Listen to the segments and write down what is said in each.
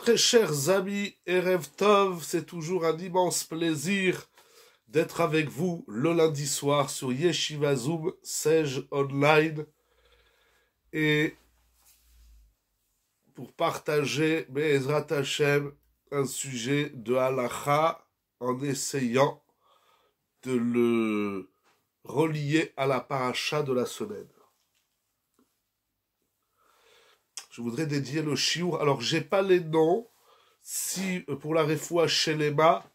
Très chers amis, Erev Tov, c'est toujours un immense plaisir d'être avec vous le lundi soir sur Yeshiva Zoom, Sage Online, et pour partager, Be'ezrat Hashem, un sujet de halacha en essayant de le relier à la paracha de la semaine. Je voudrais dédier le shiur. Alors, j'ai pas les noms. Si, pour la refoua Shelema,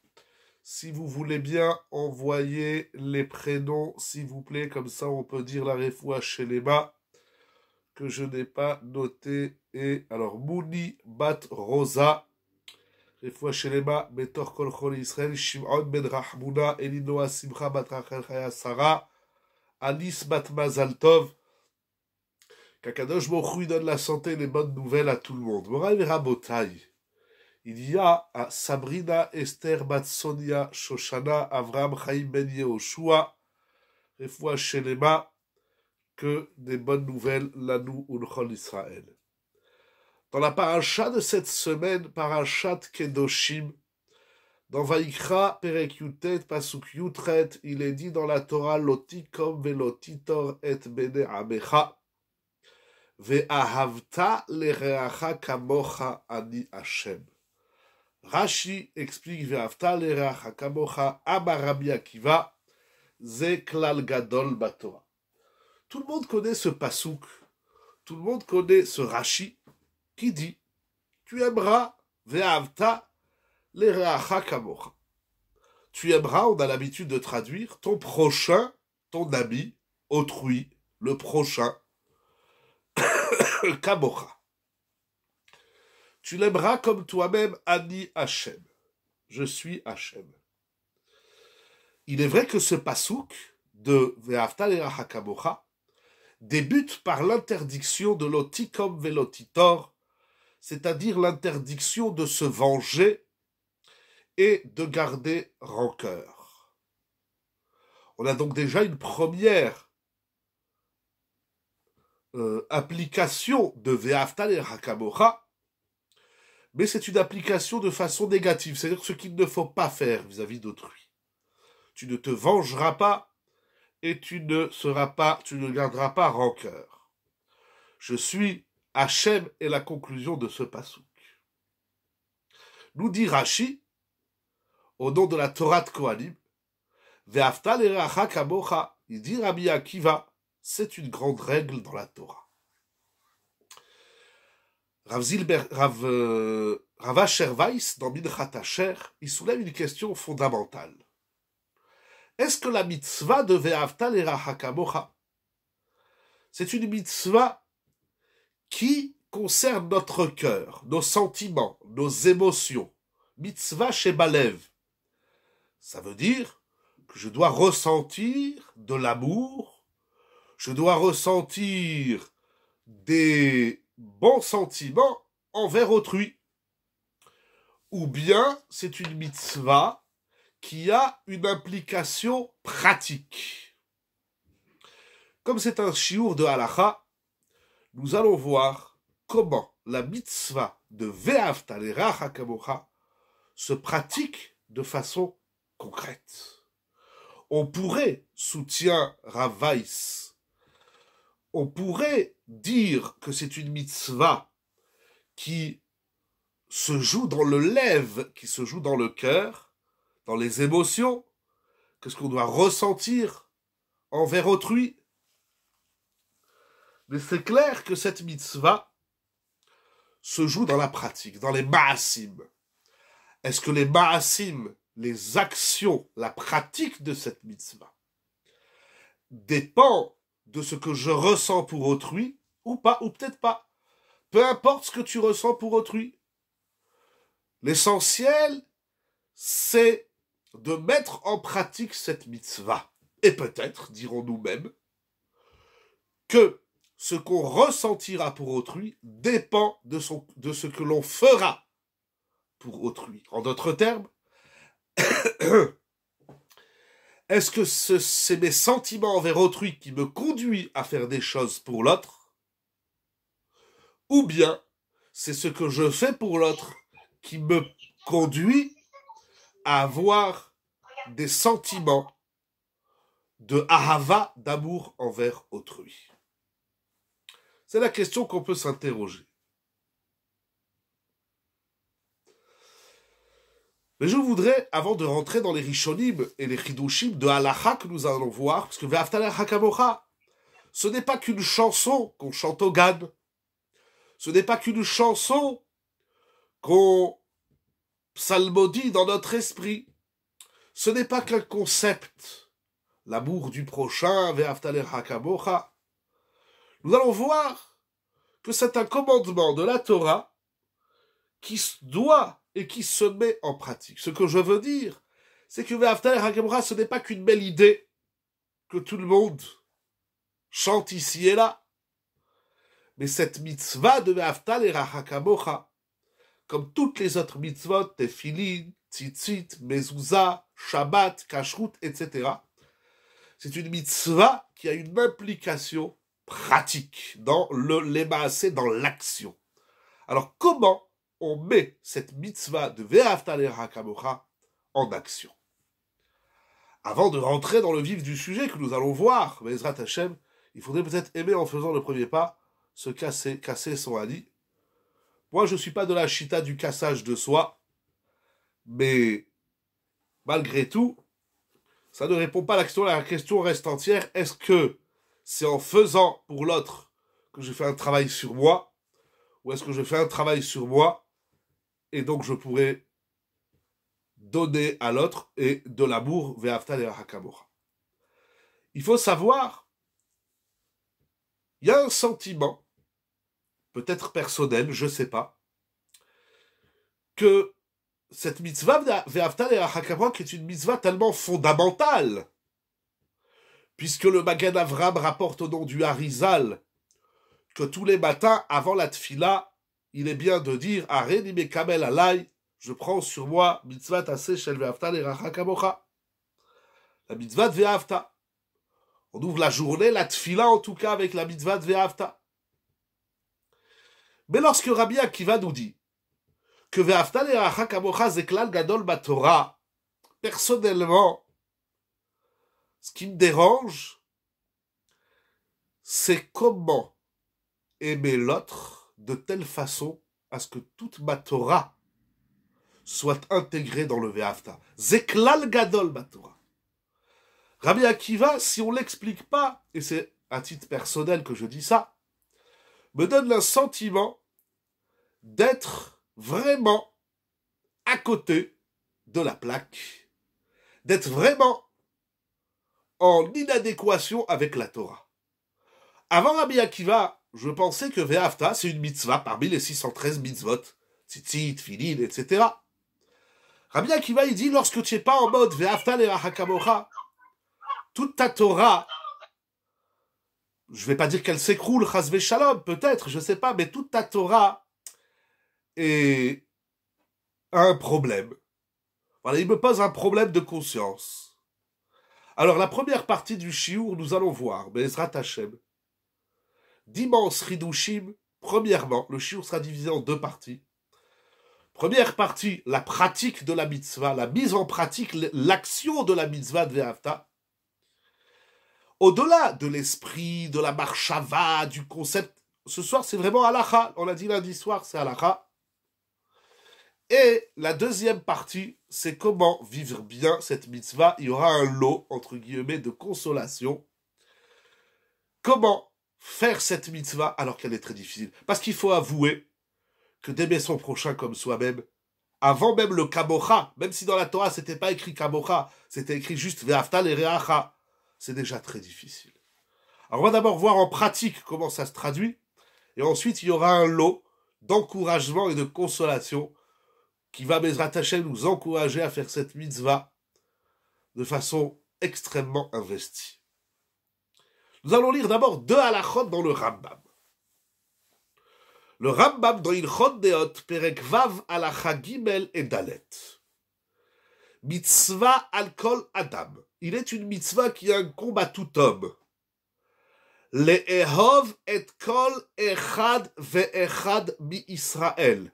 si vous voulez bien envoyer les prénoms, s'il vous plaît, comme ça on peut dire la refoua Shelema, que je n'ai pas noté. Et alors, Mouni Bat Rosa, refoua Shelema, Betor Kol Chol Israël, Shimon Ben Rahmouna, Elinoa Simcha Bat Rachel Chaya Sarah, Alice Bat Mazal Tov, qu'Akadosh Baruch Hu donne la santé et les bonnes nouvelles à tout le monde. Moraï Rabotai. Il y a à Sabrina, Esther, Bat Sonia, Shoshana, Avram, Chaim Ben Yehoshua, Refoua Shelema, que des bonnes nouvelles, Lanou Ulchol Israël. Dans la paracha de cette semaine, parachat Kedoshim, dans Vaikra, Perek Yutet, Pasuk Yutret, il est dit dans la Torah, Lotikom velotitor et bene amecha, ve'ahavta lereacha kamocha ani Hashem. Rashi explique Ve'afta lereacha kamocha amar Rabbi Akiva ze klal gadol batora. Tout le monde connaît ce pasouk, tout le monde connaît ce Rashi qui dit tu aimeras Ve'afta lereacha kamocha. Tu aimeras, on a l'habitude de traduire ton prochain, ton ami, autrui, le prochain, kamocha. Tu l'aimeras comme toi-même, Ani Hashem. Je suis Hashem. Il est vrai que ce pasouk de Ve'afta lereacha kamocha débute par l'interdiction de l'otikom velotitor, c'est-à-dire l'interdiction de se venger et de garder rancœur. On a donc déjà une première application de Ve'afta lereacha kamocha, mais c'est une application de façon négative, c'est-à-dire ce qu'il ne faut pas faire vis-à-vis d'autrui. Tu ne te vengeras pas et tu ne garderas pas rancœur. Je suis Hachem est la conclusion de ce pasouk. Nous dit Rashi, au nom de la Torah de Kohanim, Ve'afta lereacha kamocha, il dit Rabbi Akiva, c'est une grande règle dans la Torah. Rav Asher Weiss, dans Minchat Asher, il soulève une question fondamentale. Est-ce que la mitzvah de Ve'afta lereacha kamocha, c'est une mitzvah qui concerne notre cœur, nos sentiments, nos émotions? Mitzvah shebalev. Ça veut dire que je dois ressentir de l'amour, je dois ressentir des bons sentiments envers autrui. Ou bien c'est une mitzvah qui a une implication pratique. Comme c'est un shiur de halacha, nous allons voir comment la mitzvah de Ve'afta lereacha kamocha se pratique de façon concrète. On pourrait, soutient Rav Weiss, on pourrait dire que c'est une mitzvah qui se joue dans le lève, qui se joue dans le cœur, dans les émotions, qu'est-ce qu'on doit ressentir envers autrui. Mais c'est clair que cette mitzvah se joue dans la pratique, dans les ma'asim. Est-ce que les ma'asim, les actions, la pratique de cette mitzvah dépend de ce que je ressens pour autrui, ou pas, ou peut-être pas. Peu importe ce que tu ressens pour autrui. L'essentiel, c'est de mettre en pratique cette mitzvah. Et peut-être, dirons-nous même, que ce qu'on ressentira pour autrui dépend de ce que l'on fera pour autrui. En d'autres termes, est-ce que c'est mes sentiments envers autrui qui me conduisent à faire des choses pour l'autre? Ou bien, c'est ce que je fais pour l'autre qui me conduit à avoir des sentiments de ahava, d'amour envers autrui? C'est la question qu'on peut s'interroger. Mais je voudrais, avant de rentrer dans les Rishonim et les Chidushim de Halacha que nous allons voir, parce que Ve'ahavta l'Erecha kamocha, ce n'est pas qu'une chanson qu'on chante au Gan. Ce n'est pas qu'une chanson qu'on psalmodie dans notre esprit. Ce n'est pas qu'un concept. L'amour du prochain, Ve'ahavta l'Erecha kamocha. Nous allons voir que c'est un commandement de la Torah qui doit et qui se met en pratique. Ce que je veux dire, c'est que Ve'ahavta l'Erecha kamocha, ce n'est pas qu'une belle idée que tout le monde chante ici et là. Mais cette mitzvah de Ve'ahavta l'Erecha kamocha, comme toutes les autres mitzvot, tefilin, tzitzit, mezouza, shabbat, kashrut, etc., c'est une mitzvah qui a une implication pratique dans l'émassé, dans l'action. Alors comment on met cette mitzvah de Ve'ahavta l'Erecha kamocha en action? Avant de rentrer dans le vif du sujet que nous allons voir, Be'ezrat Hashem, il faudrait peut-être aimer en faisant le premier pas, se casser son ali. Moi, je ne suis pas de la chita du cassage de soi, mais malgré tout, ça ne répond pas à la question reste entière. Est-ce que c'est en faisant pour l'autre que je fais un travail sur moi, ou est-ce que je fais un travail sur moi, et donc je pourrais donner à l'autre et de l'amour Ve'ahavta l'Erecha kamocha? Il faut savoir, il y a un sentiment, peut-être personnel, je ne sais pas, que cette mitzvah Ve'ahavta l'Erecha kamocha, qui est une mitzvah tellement fondamentale, puisque le Magen Avram rapporte au nom du Harizal que tous les matins, avant la tfila, il est bien de dire « Areni mekamel alay » je prends sur moi mitzvah taseh shel Ve'ahavta l'Erecha kamocha. La mitzvah de Ve'ahavta. On ouvre la journée, la tfila en tout cas, avec la mitzvah de Ve'ahavta. Mais lorsque Rabbi Akiva nous dit que Ve'ahavta l'Erecha kamocha c'est klal gadol baTorah, personnellement, ce qui me dérange, c'est comment aimer l'autre de telle façon à ce que toute ma Torah soit intégrée dans le Ve'ahavta. Zeklal gadol baTorah. Rabbi Akiva, si on l'explique pas, et c'est à titre personnel que je dis ça, me donne le sentiment d'être vraiment à côté de la plaque, d'être vraiment en inadéquation avec la Torah. Avant Rabbi Akiva, je pensais que Ve'ahavta, c'est une mitzvah parmi les 613 mitzvot, tzitzit, filin, etc. Rabbi Akiva, il dit, lorsque tu n'es pas en mode Ve'ahavta l'Erecha kamocha, toute ta Torah, je ne vais pas dire qu'elle s'écroule, chas v'shalom, peut-être, je ne sais pas, mais toute ta Torah a un problème. Voilà, il me pose un problème de conscience. Alors, la première partie du shiur, nous allons voir, Be'ezrat Hashem, d'immenses chidushim. Premièrement, le shiur sera divisé en deux parties. Première partie, la pratique de la mitzvah, la mise en pratique, l'action de la mitzvah de Ve'ahavta. Au-delà de l'esprit, de la marshava, du concept, ce soir c'est vraiment halacha. On l'a dit lundi soir, c'est halacha. Et la deuxième partie, c'est comment vivre bien cette mitzvah. Il y aura un lot, entre guillemets, de consolation. Comment faire cette mitzvah alors qu'elle est très difficile. Parce qu'il faut avouer que d'aimer son prochain comme soi-même, avant même le kamocha, même si dans la Torah c'était pas écrit kamocha, c'était écrit juste Ve'ahavta l'Erecha, c'est déjà très difficile. Alors on va d'abord voir en pratique comment ça se traduit, et ensuite il y aura un lot d'encouragement et de consolation qui va, Be'ezrat Hashem, nous encourager à faire cette mitzvah de façon extrêmement investie. Nous allons lire d'abord deux halachot dans le Rambam. Le Rambam dans Ilchot Deot, Perek Vav halacha Gimel et Dalet. Mitzvah al kol adam. Il est une mitzvah qui incombe à tout homme. Le'ehov et kol echad ve'echad mi Israël.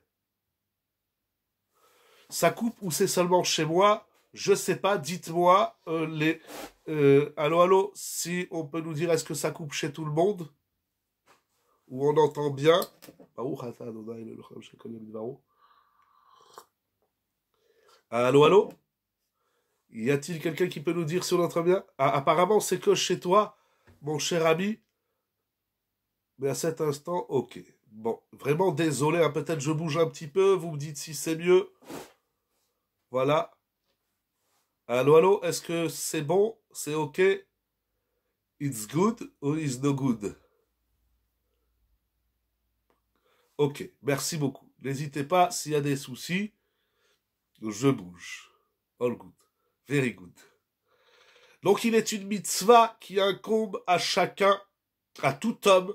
ça coupe ou c'est seulement chez moi? Je sais pas, dites-moi, allô, si on peut nous dire est-ce que ça coupe chez tout le monde? Ou on entend bien? Allô? Y a-t-il quelqu'un qui peut nous dire si on entend bien? Ah, apparemment, c'est que chez toi, mon cher ami. Mais à cet instant, ok. Bon, vraiment désolé, hein, peut-être je bouge un petit peu, vous me dites si c'est mieux. Voilà. Allô, est-ce que c'est bon? C'est ok? It's good or it's no good? Ok, merci beaucoup. N'hésitez pas, s'il y a des soucis, je bouge. All good. Very good. Donc il est une mitzvah qui incombe à chacun, à tout homme,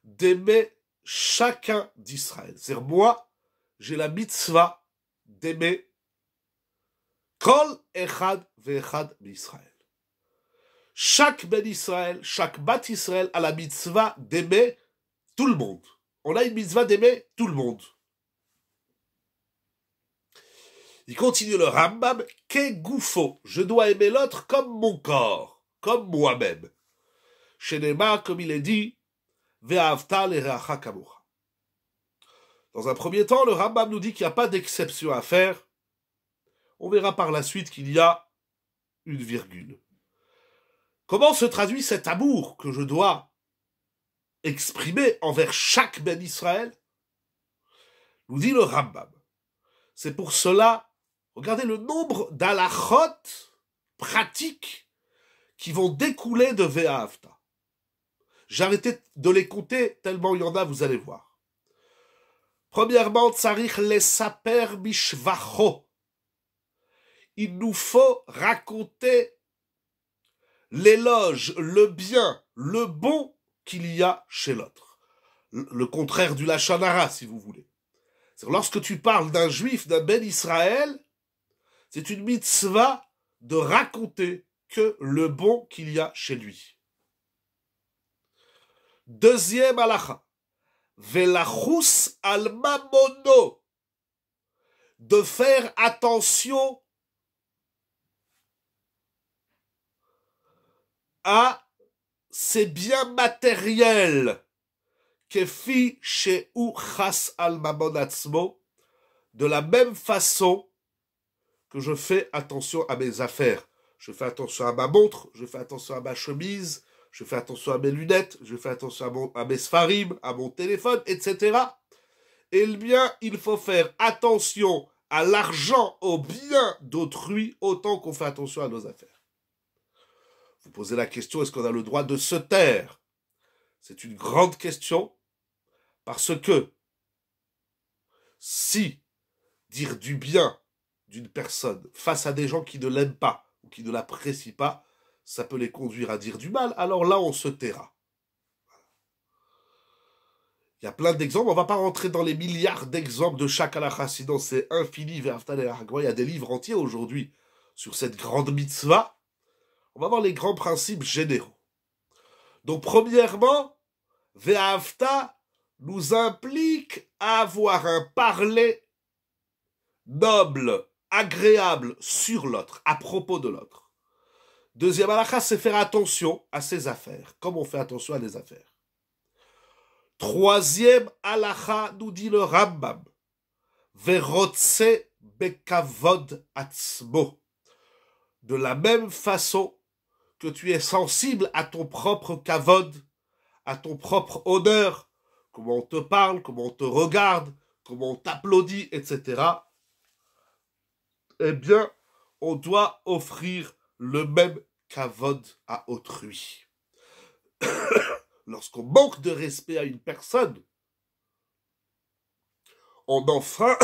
d'aimer chacun d'Israël. C'est-à-dire moi, j'ai la mitzvah d'aimer Kol Echad Ve'echad d'Israël. Chaque Ben Israël, chaque Bat Israël a la mitzvah d'aimer tout le monde. On a une mitzvah d'aimer tout le monde. Il continue le Rambam, Kegoufo, je dois aimer l'autre comme mon corps, comme moi-même. Chez Neymar, comme il est dit, Ve'avta l'eracha kamocha. Dans un premier temps, le Rambam nous dit qu'il n'y a pas d'exception à faire. On verra par la suite qu'il y a une virgule. Comment se traduit cet amour que je dois exprimer envers chaque Ben Israël? Nous dit le Rambam. C'est pour cela, regardez le nombre d'halachot pratiques qui vont découler de Ve'ahavta. J'ai arrêté de les compter tellement il y en a, vous allez voir. Premièrement, tzarich lesaper bishvacho. Il nous faut raconter l'éloge, le bien, le bon qu'il y a chez l'autre. Le contraire du lachon hara, si vous voulez. Lorsque tu parles d'un juif, d'un ben Israël, c'est une mitzvah de raconter que le bon qu'il y a chez lui. Deuxième halacha, velachus al mamono, de faire attention à ses biens matériels, kefi sheu chas al mamon atzmo, de la même façon que je fais attention à mes affaires. Je fais attention à ma montre, je fais attention à ma chemise, je fais attention à mes lunettes, je fais attention à mes sfarim, à mon téléphone, etc. Eh bien, il faut faire attention à l'argent, au bien d'autrui, autant qu'on fait attention à nos affaires. Vous posez la question, est-ce qu'on a le droit de se taire? C'est une grande question, parce que si dire du bien d'une personne face à des gens qui ne l'aiment pas ou qui ne l'apprécient pas, ça peut les conduire à dire du mal, alors là on se taira. Il y a plein d'exemples, on ne va pas rentrer dans les milliards d'exemples de chaque halakha, sinon c'est infini. Il y a des livres entiers aujourd'hui sur cette grande mitzvah. On va voir les grands principes généraux. Donc premièrement, Ve'ahavta nous implique à avoir un parler noble, agréable sur l'autre, à propos de l'autre. Deuxième halakha, c'est faire attention à ses affaires, comme on fait attention à des affaires. Troisième halakha, nous dit le Rambam, Verotse bekavod atzmo. De la même façon que tu es sensible à ton propre kavod, à ton propre honneur, comment on te parle, comment on te regarde, comment on t'applaudit, etc. Eh bien, on doit offrir le même kavod à autrui. Lorsqu'on manque de respect à une personne, on enfreint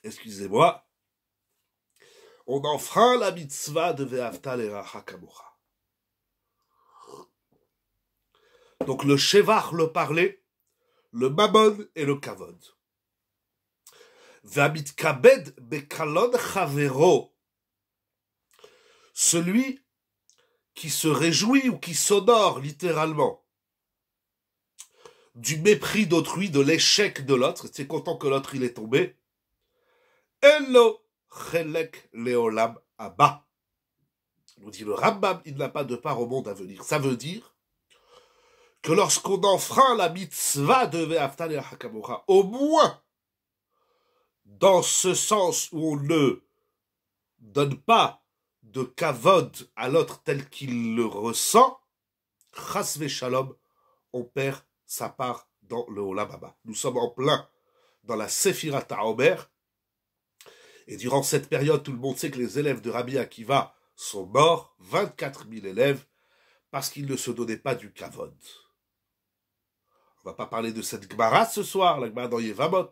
excusez-moi, on enfreint la mitzvah de Ve'ahavta l'eracha kamocha. Donc le shevach, le parler, le mamon et le kavod. Ve'amitkabed bekalon chavero, celui qui se réjouit ou qui s'honore littéralement du mépris d'autrui, de l'échec de l'autre, c'est content que l'autre il est tombé. Elo chelek leolam abba. Nous dit le Rambam, il n'a pas de part au monde à venir. Ça veut dire que lorsqu'on enfreint la mitzvah de Ve'afta le'arecha kamocha, au moins dans ce sens où on ne donne pas de kavod à l'autre tel qu'il le ressent, chas ve'shalom, on perd sa part dans le Olam Haba. Nous sommes en plein dans la Sephirat HaOmer, et durant cette période, tout le monde sait que les élèves de Rabbi Akiva sont morts, 24 000 élèves, parce qu'ils ne se donnaient pas du kavod. On ne va pas parler de cette Gemara ce soir, la Gemara dans Yevamot,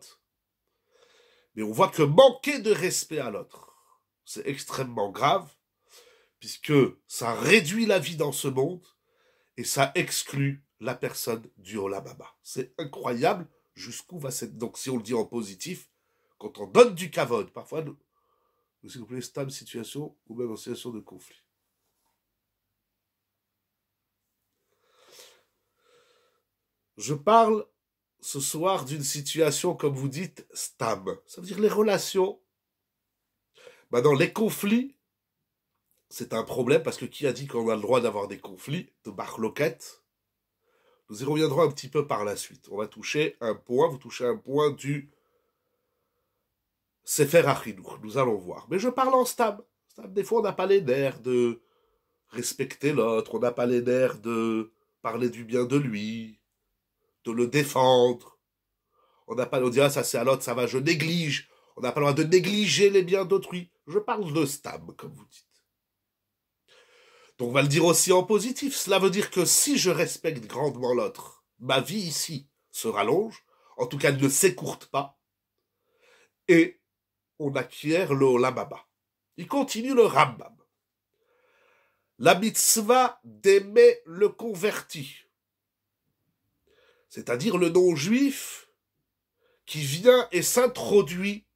mais on voit que manquer de respect à l'autre, c'est extrêmement grave, puisque ça réduit la vie dans ce monde, et ça exclut la personne du Olam Haba. C'est incroyable jusqu'où va cette... Donc si on le dit en positif, quand on donne du kavod, parfois, s'il vous plaît, stable situation, ou même en situation de conflit. Je parle ce soir d'une situation, comme vous dites, stam. Ça veut dire les relations. Maintenant, les conflits, c'est un problème, parce que qui a dit qu'on a le droit d'avoir des conflits, de marloquettes? Nous y reviendrons un petit peu par la suite. On va toucher un point, vous touchez un point du Sefer HaChinuch, nous allons voir. Mais je parle en stam. Des fois, on n'a pas les nerfs de respecter l'autre, on n'a pas les nerfs de parler du bien de lui, de le défendre. On n'a pas, on dit, ah, ça c'est à l'autre, ça va, je néglige. On n'a pas le droit de négliger les biens d'autrui. Je parle de stam, comme vous dites. Donc on va le dire aussi en positif. Cela veut dire que si je respecte grandement l'autre, ma vie ici se rallonge, en tout cas elle ne s'écourte pas, et on acquiert le Olam Haba. Il continue le Rambam. La mitzvah d'aimer le converti, c'est-à-dire le non-juif qui vient et s'introduit,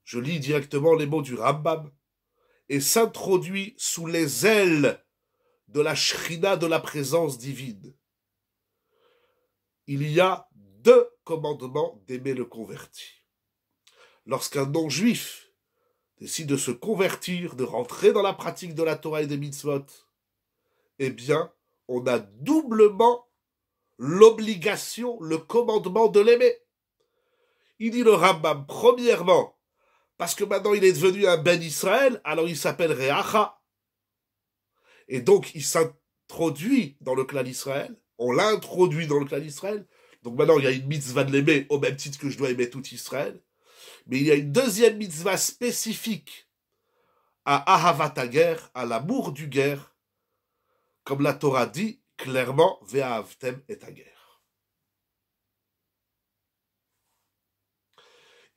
je lis directement les mots du Rambam, et s'introduit sous les ailes de la Shrina, de la présence divine. Il y a 2 commandements d'aimer le converti. Lorsqu'un non-juif décide de se convertir, de rentrer dans la pratique de la Torah et des mitzvot, eh bien, on a doublement l'obligation, le commandement de l'aimer. Il dit le Rambam, premièrement, parce que maintenant il est devenu un Ben Israël, alors il s'appelle Reacha. Et donc il s'introduit dans le clan d'Israël. On l'a introduit dans le clan d'Israël. Donc maintenant il y a une mitzvah de l'aimer, au même titre que je dois aimer tout Israël. Mais il y a une deuxième mitzvah spécifique à Ahavat HaGer, à l'amour du guerre, comme la Torah dit clairement, Ve'ahavtem et HaGer.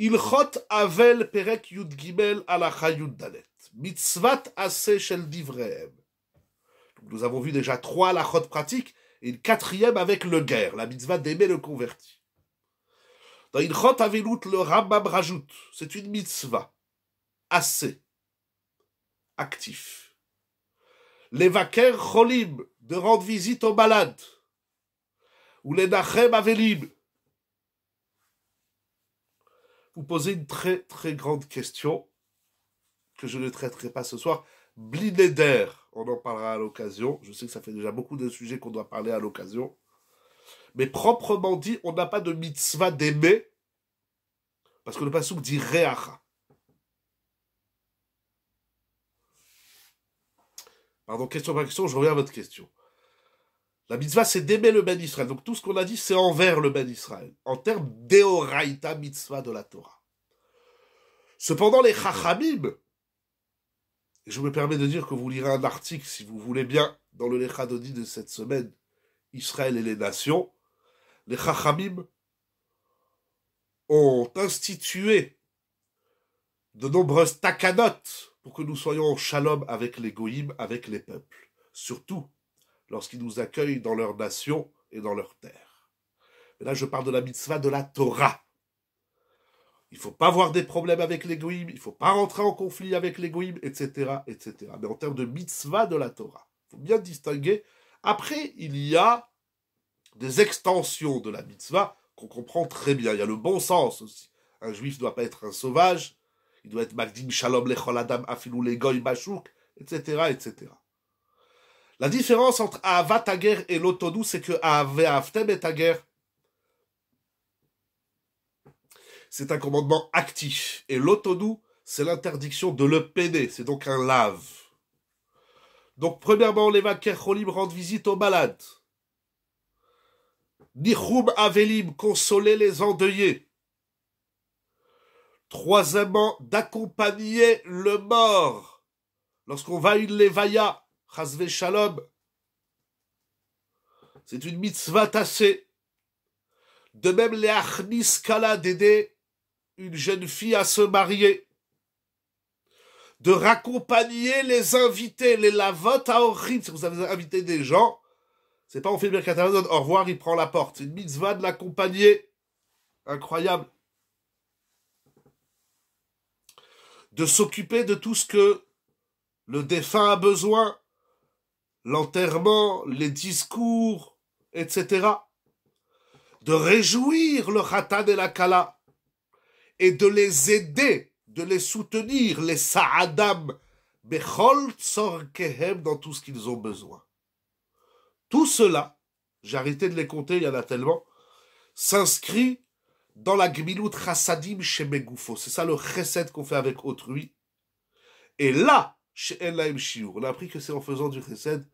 Ilchot Avel Perek Yud Gimel Alacha Yud Dalet. Mitzvat Aseh Shel Divrehem. Nous avons vu déjà 3 halachot pratiques et une 4e avec le guerre, la mitzvah d'aimer le converti. Dans Ilchot Avelut, le Rambam rajoute, c'est une mitzvah assez actif. Levaker Cholim, de rendre visite aux malades. Ou les Nachem Avelim. Vous posez une très très grande question que je ne traiterai pas ce soir. Blineder, on en parlera à l'occasion. Je sais que ça fait déjà beaucoup de sujets qu'on doit parler à l'occasion. Mais proprement dit, on n'a pas de mitzvah d'aimer, parce que le passouk dit Reacha. Pardon, question par question, je reviens à votre question. La mitzvah, c'est d'aimer le Ben Israël. Donc tout ce qu'on a dit, c'est envers le Ben Israël. En termes d'Eoraïta mitzvah de la Torah. Cependant, les Chachamim, et je me permets de dire que vous lirez un article, si vous voulez bien, dans le Lechadodi de cette semaine, Israël et les nations, les Chachamim ont institué de nombreuses takanot pour que nous soyons en shalom avec les goïms, avec les peuples. Surtout lorsqu'ils nous accueillent dans leur nation et dans leur terre. Mais là, je parle de la mitzvah de la Torah. Il ne faut pas avoir des problèmes avec les goïms, il ne faut pas rentrer en conflit avec les goïms, etc., etc. Mais en termes de mitzvah de la Torah, il faut bien distinguer. Après, il y a des extensions de la mitzvah qu'on comprend très bien. Il y a le bon sens aussi. Un juif ne doit pas être un sauvage, il doit être Magdim Shalom Lechol Adam Afilou Legoy Bashouk, etc., etc. La différence entre Ahavat Hager et l'Otodou, c'est que Ve'ahavtem et Hager, c'est un commandement actif. Et l'Otodou, c'est l'interdiction de le péner. C'est donc un lave. Donc, premièrement, les Vaker Cholim rendent visite aux malades. Nichum Avelim, consoler les endeuillés. Troisièmement, d'accompagner le mort. Lorsqu'on va une levaya, chasve shalom, c'est une mitzvah tassée. De même, les achnis kala, d'aider une jeune fille à se marier. De raccompagner les invités, les lavot à orchim. Si vous avez invité des gens, c'est pas on fait bien catalogue, au revoir, il prend la porte. C'est une mitzvah de l'accompagner. Incroyable. De s'occuper de tout ce que le défunt a besoin, l'enterrement, les discours, etc. De réjouir le khatan et la kala et de les aider, de les soutenir, les sa'adam, bechol tzorkehem, dans tout ce qu'ils ont besoin. Tout cela, j'ai arrêté de les compter, il y en a tellement, s'inscrit dans la gmilut chassadim chez Megoufo. C'est ça le chesed qu'on fait avec autrui. Et là, chez Elaim Shiur, on a appris que c'est en faisant du chesed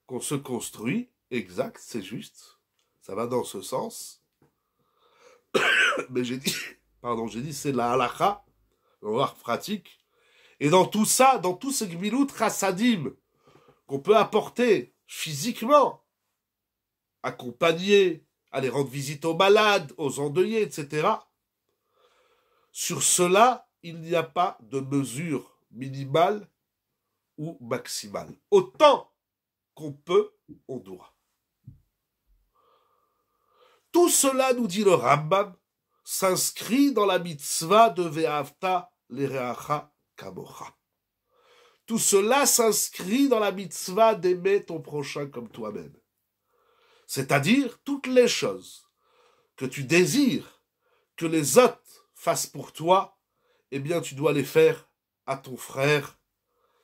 qu'on se construit. Exact, c'est juste. Ça va dans ce sens. Mais j'ai dit, c'est la halakha, on va voir pratique. Et dans tout ça, dans tout ce gmilut chassadim qu'on peut apporter physiquement, accompagner, aller rendre visite aux malades, aux endeuillés, etc. Sur cela, il n'y a pas de mesure minimale ou maximale. Autant qu'on peut, on doit. Tout cela, nous dit le Rambam, s'inscrit dans la mitzvah de Ve'ahavta l'ereacha kamocha. Tout cela s'inscrit dans la mitzvah d'aimer ton prochain comme toi-même. C'est-à-dire toutes les choses que tu désires que les autres fassent pour toi, eh bien tu dois les faire à ton frère,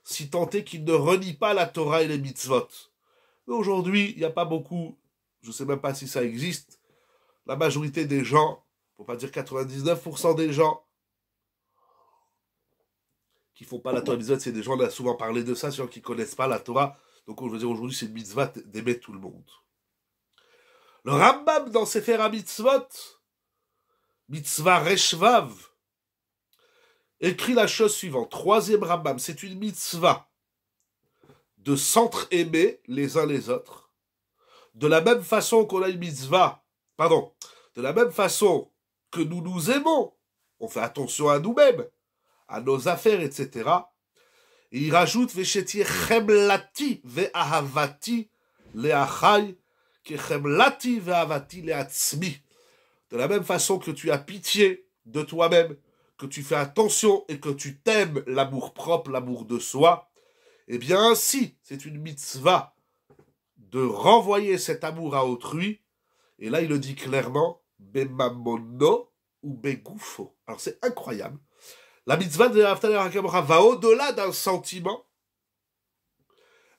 si tant est qu'il ne renie pas la Torah et les mitzvot. Mais aujourd'hui, il n'y a pas beaucoup, je ne sais même pas si ça existe, la majorité des gens, pour pas dire 99% des gens, qui font pas la Torah et les mitzvot, c'est des gens, on a souvent parlé de ça, ceux qui ne connaissent pas la Torah, donc je veux dire aujourd'hui c'est une mitzvah d'aimer tout le monde. Le Rambam, dans Sefer HaMitzvot, Mitzvah Reshvav, écrit la chose suivante. Troisième Rambam, c'est une mitzvah de s'entre-aimer les uns les autres. De la même façon qu'on a une mitzvah, de la même façon que nous nous aimons, on fait attention à nous-mêmes, à nos affaires, etc. Et il rajoute, Veshetir chemlati ve'ahavati le'achai, de la même façon que tu as pitié de toi-même, que tu fais attention et que tu t'aimes l'amour propre, l'amour de soi, eh bien ainsi, c'est une mitzvah de renvoyer cet amour à autrui. Et là, il le dit clairement, bemamono ou begoufo. Alors c'est incroyable. La mitzvah de Ve'ahavta l'ereacha kamocha va au-delà d'un sentiment.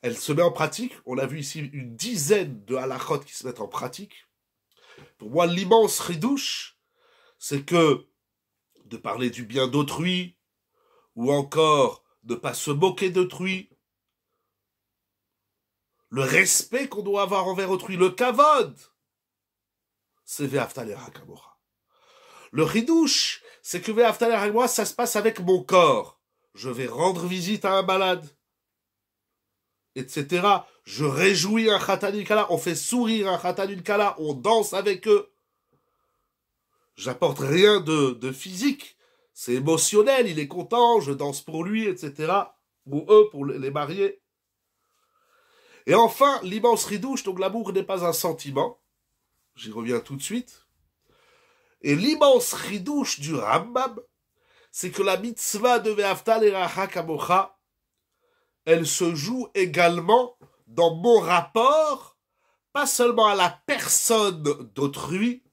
Elle se met en pratique. On a vu ici une dizaine de halachot qui se mettent en pratique. Pour moi, l'immense ridouche, c'est que de parler du bien d'autrui, ou encore de ne pas se moquer d'autrui, le respect qu'on doit avoir envers autrui, le kavod, c'est Ve'ahavta l'ereacha kamocha. Le ridouche, c'est que Ve'ahavta l'ereacha kamocha, ça se passe avec mon corps. Je vais rendre visite à un malade, etc. Je réjouis un khatan une kala, on fait sourire un khatan une kala, on danse avec eux. J'apporte rien de physique, c'est émotionnel, il est content, je danse pour lui, etc. Ou eux, pour les mariés. Et enfin, l'immense ridouche, donc l'amour n'est pas un sentiment, j'y reviens tout de suite. Et l'immense ridouche du Rambam, c'est que la mitzvah de Ve'ahavta l'ereacha kamocha, elle se joue également dans mon rapport pas seulement à la personne d'autrui,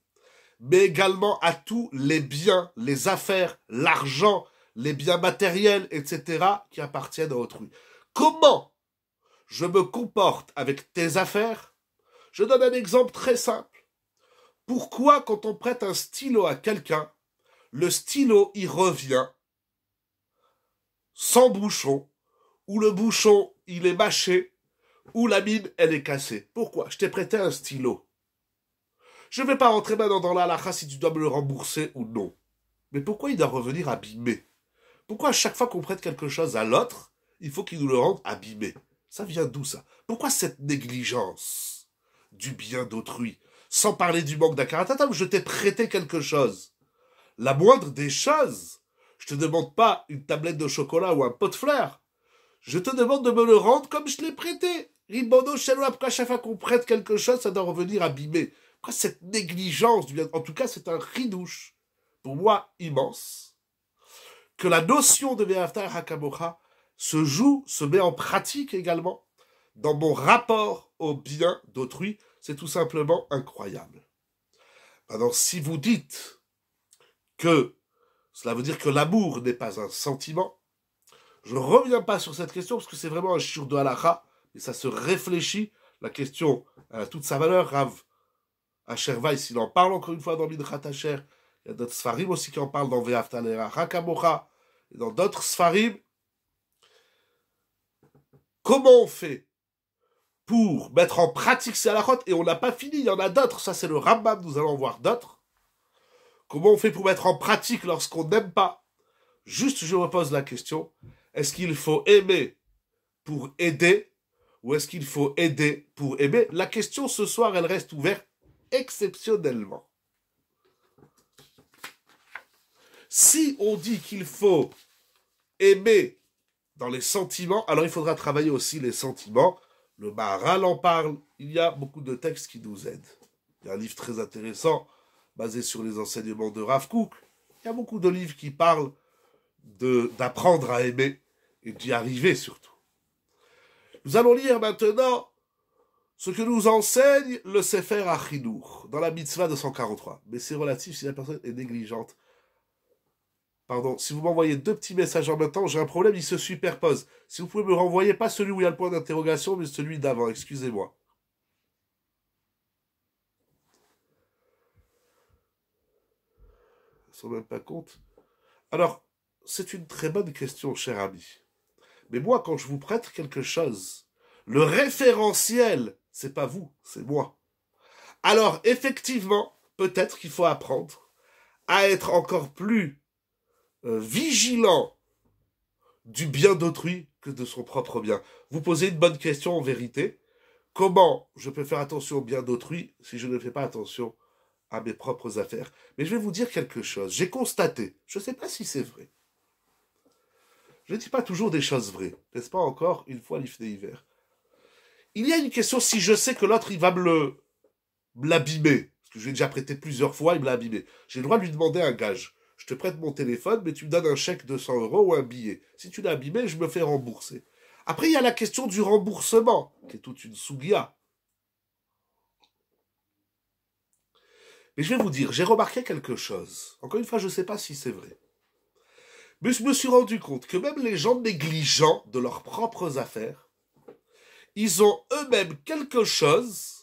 mais également à tous les biens, les affaires, l'argent, les biens matériels, etc., qui appartiennent à autrui. Comment je me comporte avec tes affaires? Je donne un exemple très simple. Pourquoi, quand on prête un stylo à quelqu'un, le stylo, il revient sans bouchon, ou le bouchon, il est mâché, ou la mine, elle est cassée? Pourquoi? Je t'ai prêté un stylo. Je ne vais pas rentrer maintenant dans la halakha si tu dois me le rembourser ou non. Mais pourquoi il doit revenir abîmé? Pourquoi à chaque fois qu'on prête quelque chose à l'autre, il faut qu'il nous le rende abîmé? Ça vient d'où ça? Pourquoi cette négligence du bien d'autrui? Sans parler du manque d'accaratata, où je t'ai prêté quelque chose. La moindre des choses, je te demande pas une tablette de chocolat ou un pot de fleurs. Je te demande de me le rendre comme je l'ai prêté. Ribono Shelwa, pourquoi à chaque fois qu'on prête quelque chose, ça doit revenir abîmé? Pourquoi cette négligence du bien? En tout cas, c'est un ridouche, pour moi, immense, que la notion de Ve'afta Hakamocha se joue, se met en pratique également dans mon rapport au bien d'autrui. C'est tout simplement incroyable. Alors, si vous dites que cela veut dire que l'amour n'est pas un sentiment, je ne reviens pas sur cette question parce que c'est vraiment un shiur de halakha, et ça se réfléchit. La question a toute sa valeur. Rav Asher Weiss, il en parle encore une fois dans Midrat Asher. Il y a d'autres Sfarim aussi qui en parlent dans Ve'afta l'eracha kamocha et dans d'autres Sfarim. Comment on fait pour mettre en pratique ces halakhot? Et on n'a pas fini, il y en a d'autres. Ça, c'est le Rambam, nous allons voir d'autres. Comment on fait pour mettre en pratique lorsqu'on n'aime pas? Juste, je repose la question. Est-ce qu'il faut aimer pour aider ou est-ce qu'il faut aider pour aimer? La question ce soir, elle reste ouverte exceptionnellement. Si on dit qu'il faut aimer dans les sentiments, alors il faudra travailler aussi les sentiments. Le Maharal en parle. Il y a beaucoup de textes qui nous aident. Il y a un livre très intéressant basé sur les enseignements de Rav Kook. Il y a beaucoup de livres qui parlent d'apprendre à aimer et d'y arriver surtout. Nous allons lire maintenant ce que nous enseigne le Sefer HaChinuch dans la mitzvah 243. Mais c'est relatif si la personne est négligente. Pardon, si vous m'envoyez deux petits messages en même temps, j'ai un problème, ils se superposent. Si vous pouvez me renvoyer, pas celui où il y a le point d'interrogation, mais celui d'avant, excusez-moi. Ils ne s'en rendent même pas compte. Alors, c'est une très bonne question, cher ami. Mais moi, quand je vous prête quelque chose, le référentiel, c'est pas vous, c'est moi. Alors, effectivement, peut-être qu'il faut apprendre à être encore plus vigilant du bien d'autrui que de son propre bien. Vous posez une bonne question en vérité. Comment je peux faire attention au bien d'autrui si je ne fais pas attention à mes propres affaires? Mais je vais vous dire quelque chose. J'ai constaté, je ne sais pas si c'est vrai. Je ne dis pas toujours des choses vraies, n'est-ce pas encore une fois l'ifné hiver. Il y a une question, si je sais que l'autre il va l'abîmer, parce que je lui ai déjà prêté plusieurs fois, il me l'a abîmé. J'ai le droit de lui demander un gage. Je te prête mon téléphone, mais tu me donnes un chèque de 100 euros ou un billet. Si tu l'as abîmé, je me fais rembourser. Après, il y a la question du remboursement, qui est toute une sougia. Mais je vais vous dire, j'ai remarqué quelque chose. Encore une fois, je ne sais pas si c'est vrai. Mais je me suis rendu compte que même les gens négligents de leurs propres affaires, ils ont eux-mêmes quelque chose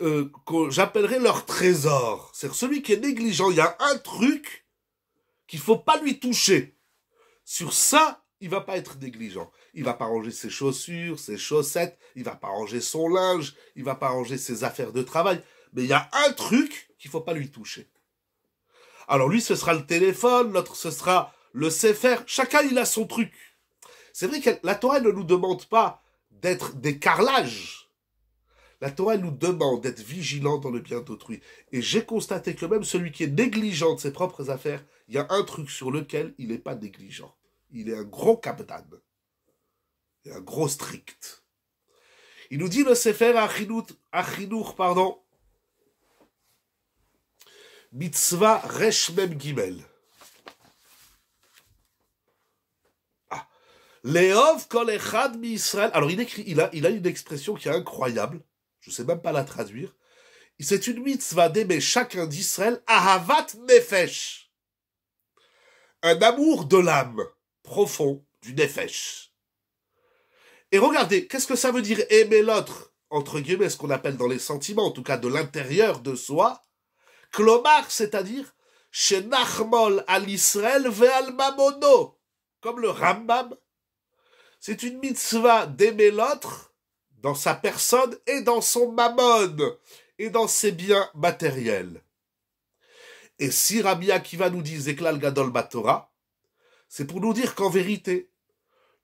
que j'appellerais leur trésor. C'est-à-dire celui qui est négligent, il y a un truc qu'il ne faut pas lui toucher. Sur ça, il ne va pas être négligent. Il ne va pas ranger ses chaussures, ses chaussettes, il ne va pas ranger son linge, il ne va pas ranger ses affaires de travail. Mais il y a un truc qu'il ne faut pas lui toucher. Alors lui, ce sera le téléphone, l'autre, ce sera le sefer. Chacun, il a son truc. C'est vrai que la Torah ne nous demande pas d'être des carrelages. La Torah nous demande d'être vigilant dans le bien d'autrui. Et j'ai constaté que même celui qui est négligent de ses propres affaires, il y a un truc sur lequel il n'est pas négligent. Il est un gros kapdan. Il est un gros strict. Il nous dit le Sefer Achinour, pardon, Mitzvah Resh Mem Gimel. Leov kol echad mi Israël. Alors il a une expression qui est incroyable. Je ne sais même pas la traduire. C'est une mitzvah d'aimer chacun d'Israël, ahavat nefesh. Un amour de l'âme profond, du nefesh. Et regardez, qu'est-ce que ça veut dire aimer l'autre, entre guillemets, ce qu'on appelle dans les sentiments, en tout cas de l'intérieur de soi, klomar, c'est-à-dire, shenachmol al Israël ve'al mamono, comme le Rambam. C'est une mitzvah d'aimer l'autre dans sa personne et dans son mammon, et dans ses biens matériels. Et si Rabbi Akiva nous dit Zeklal Gadol Batorah, c'est pour nous dire qu'en vérité,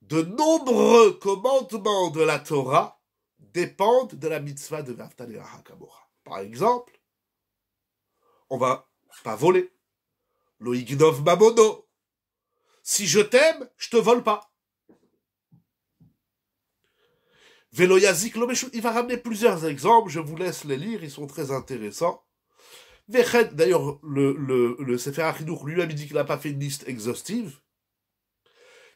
de nombreux commandements de la Torah dépendent de la mitzvah de Ve'ahavta l'iracha kamocha. Par exemple, on va pas voler. Lo ignov mamono. Si je t'aime, je te vole pas. Velo yazik lo meshut. Il va ramener plusieurs exemples, je vous laisse les lire, ils sont très intéressants. D'ailleurs, le Sefer HaChinuch lui-même dit qu'il n'a pas fait une liste exhaustive.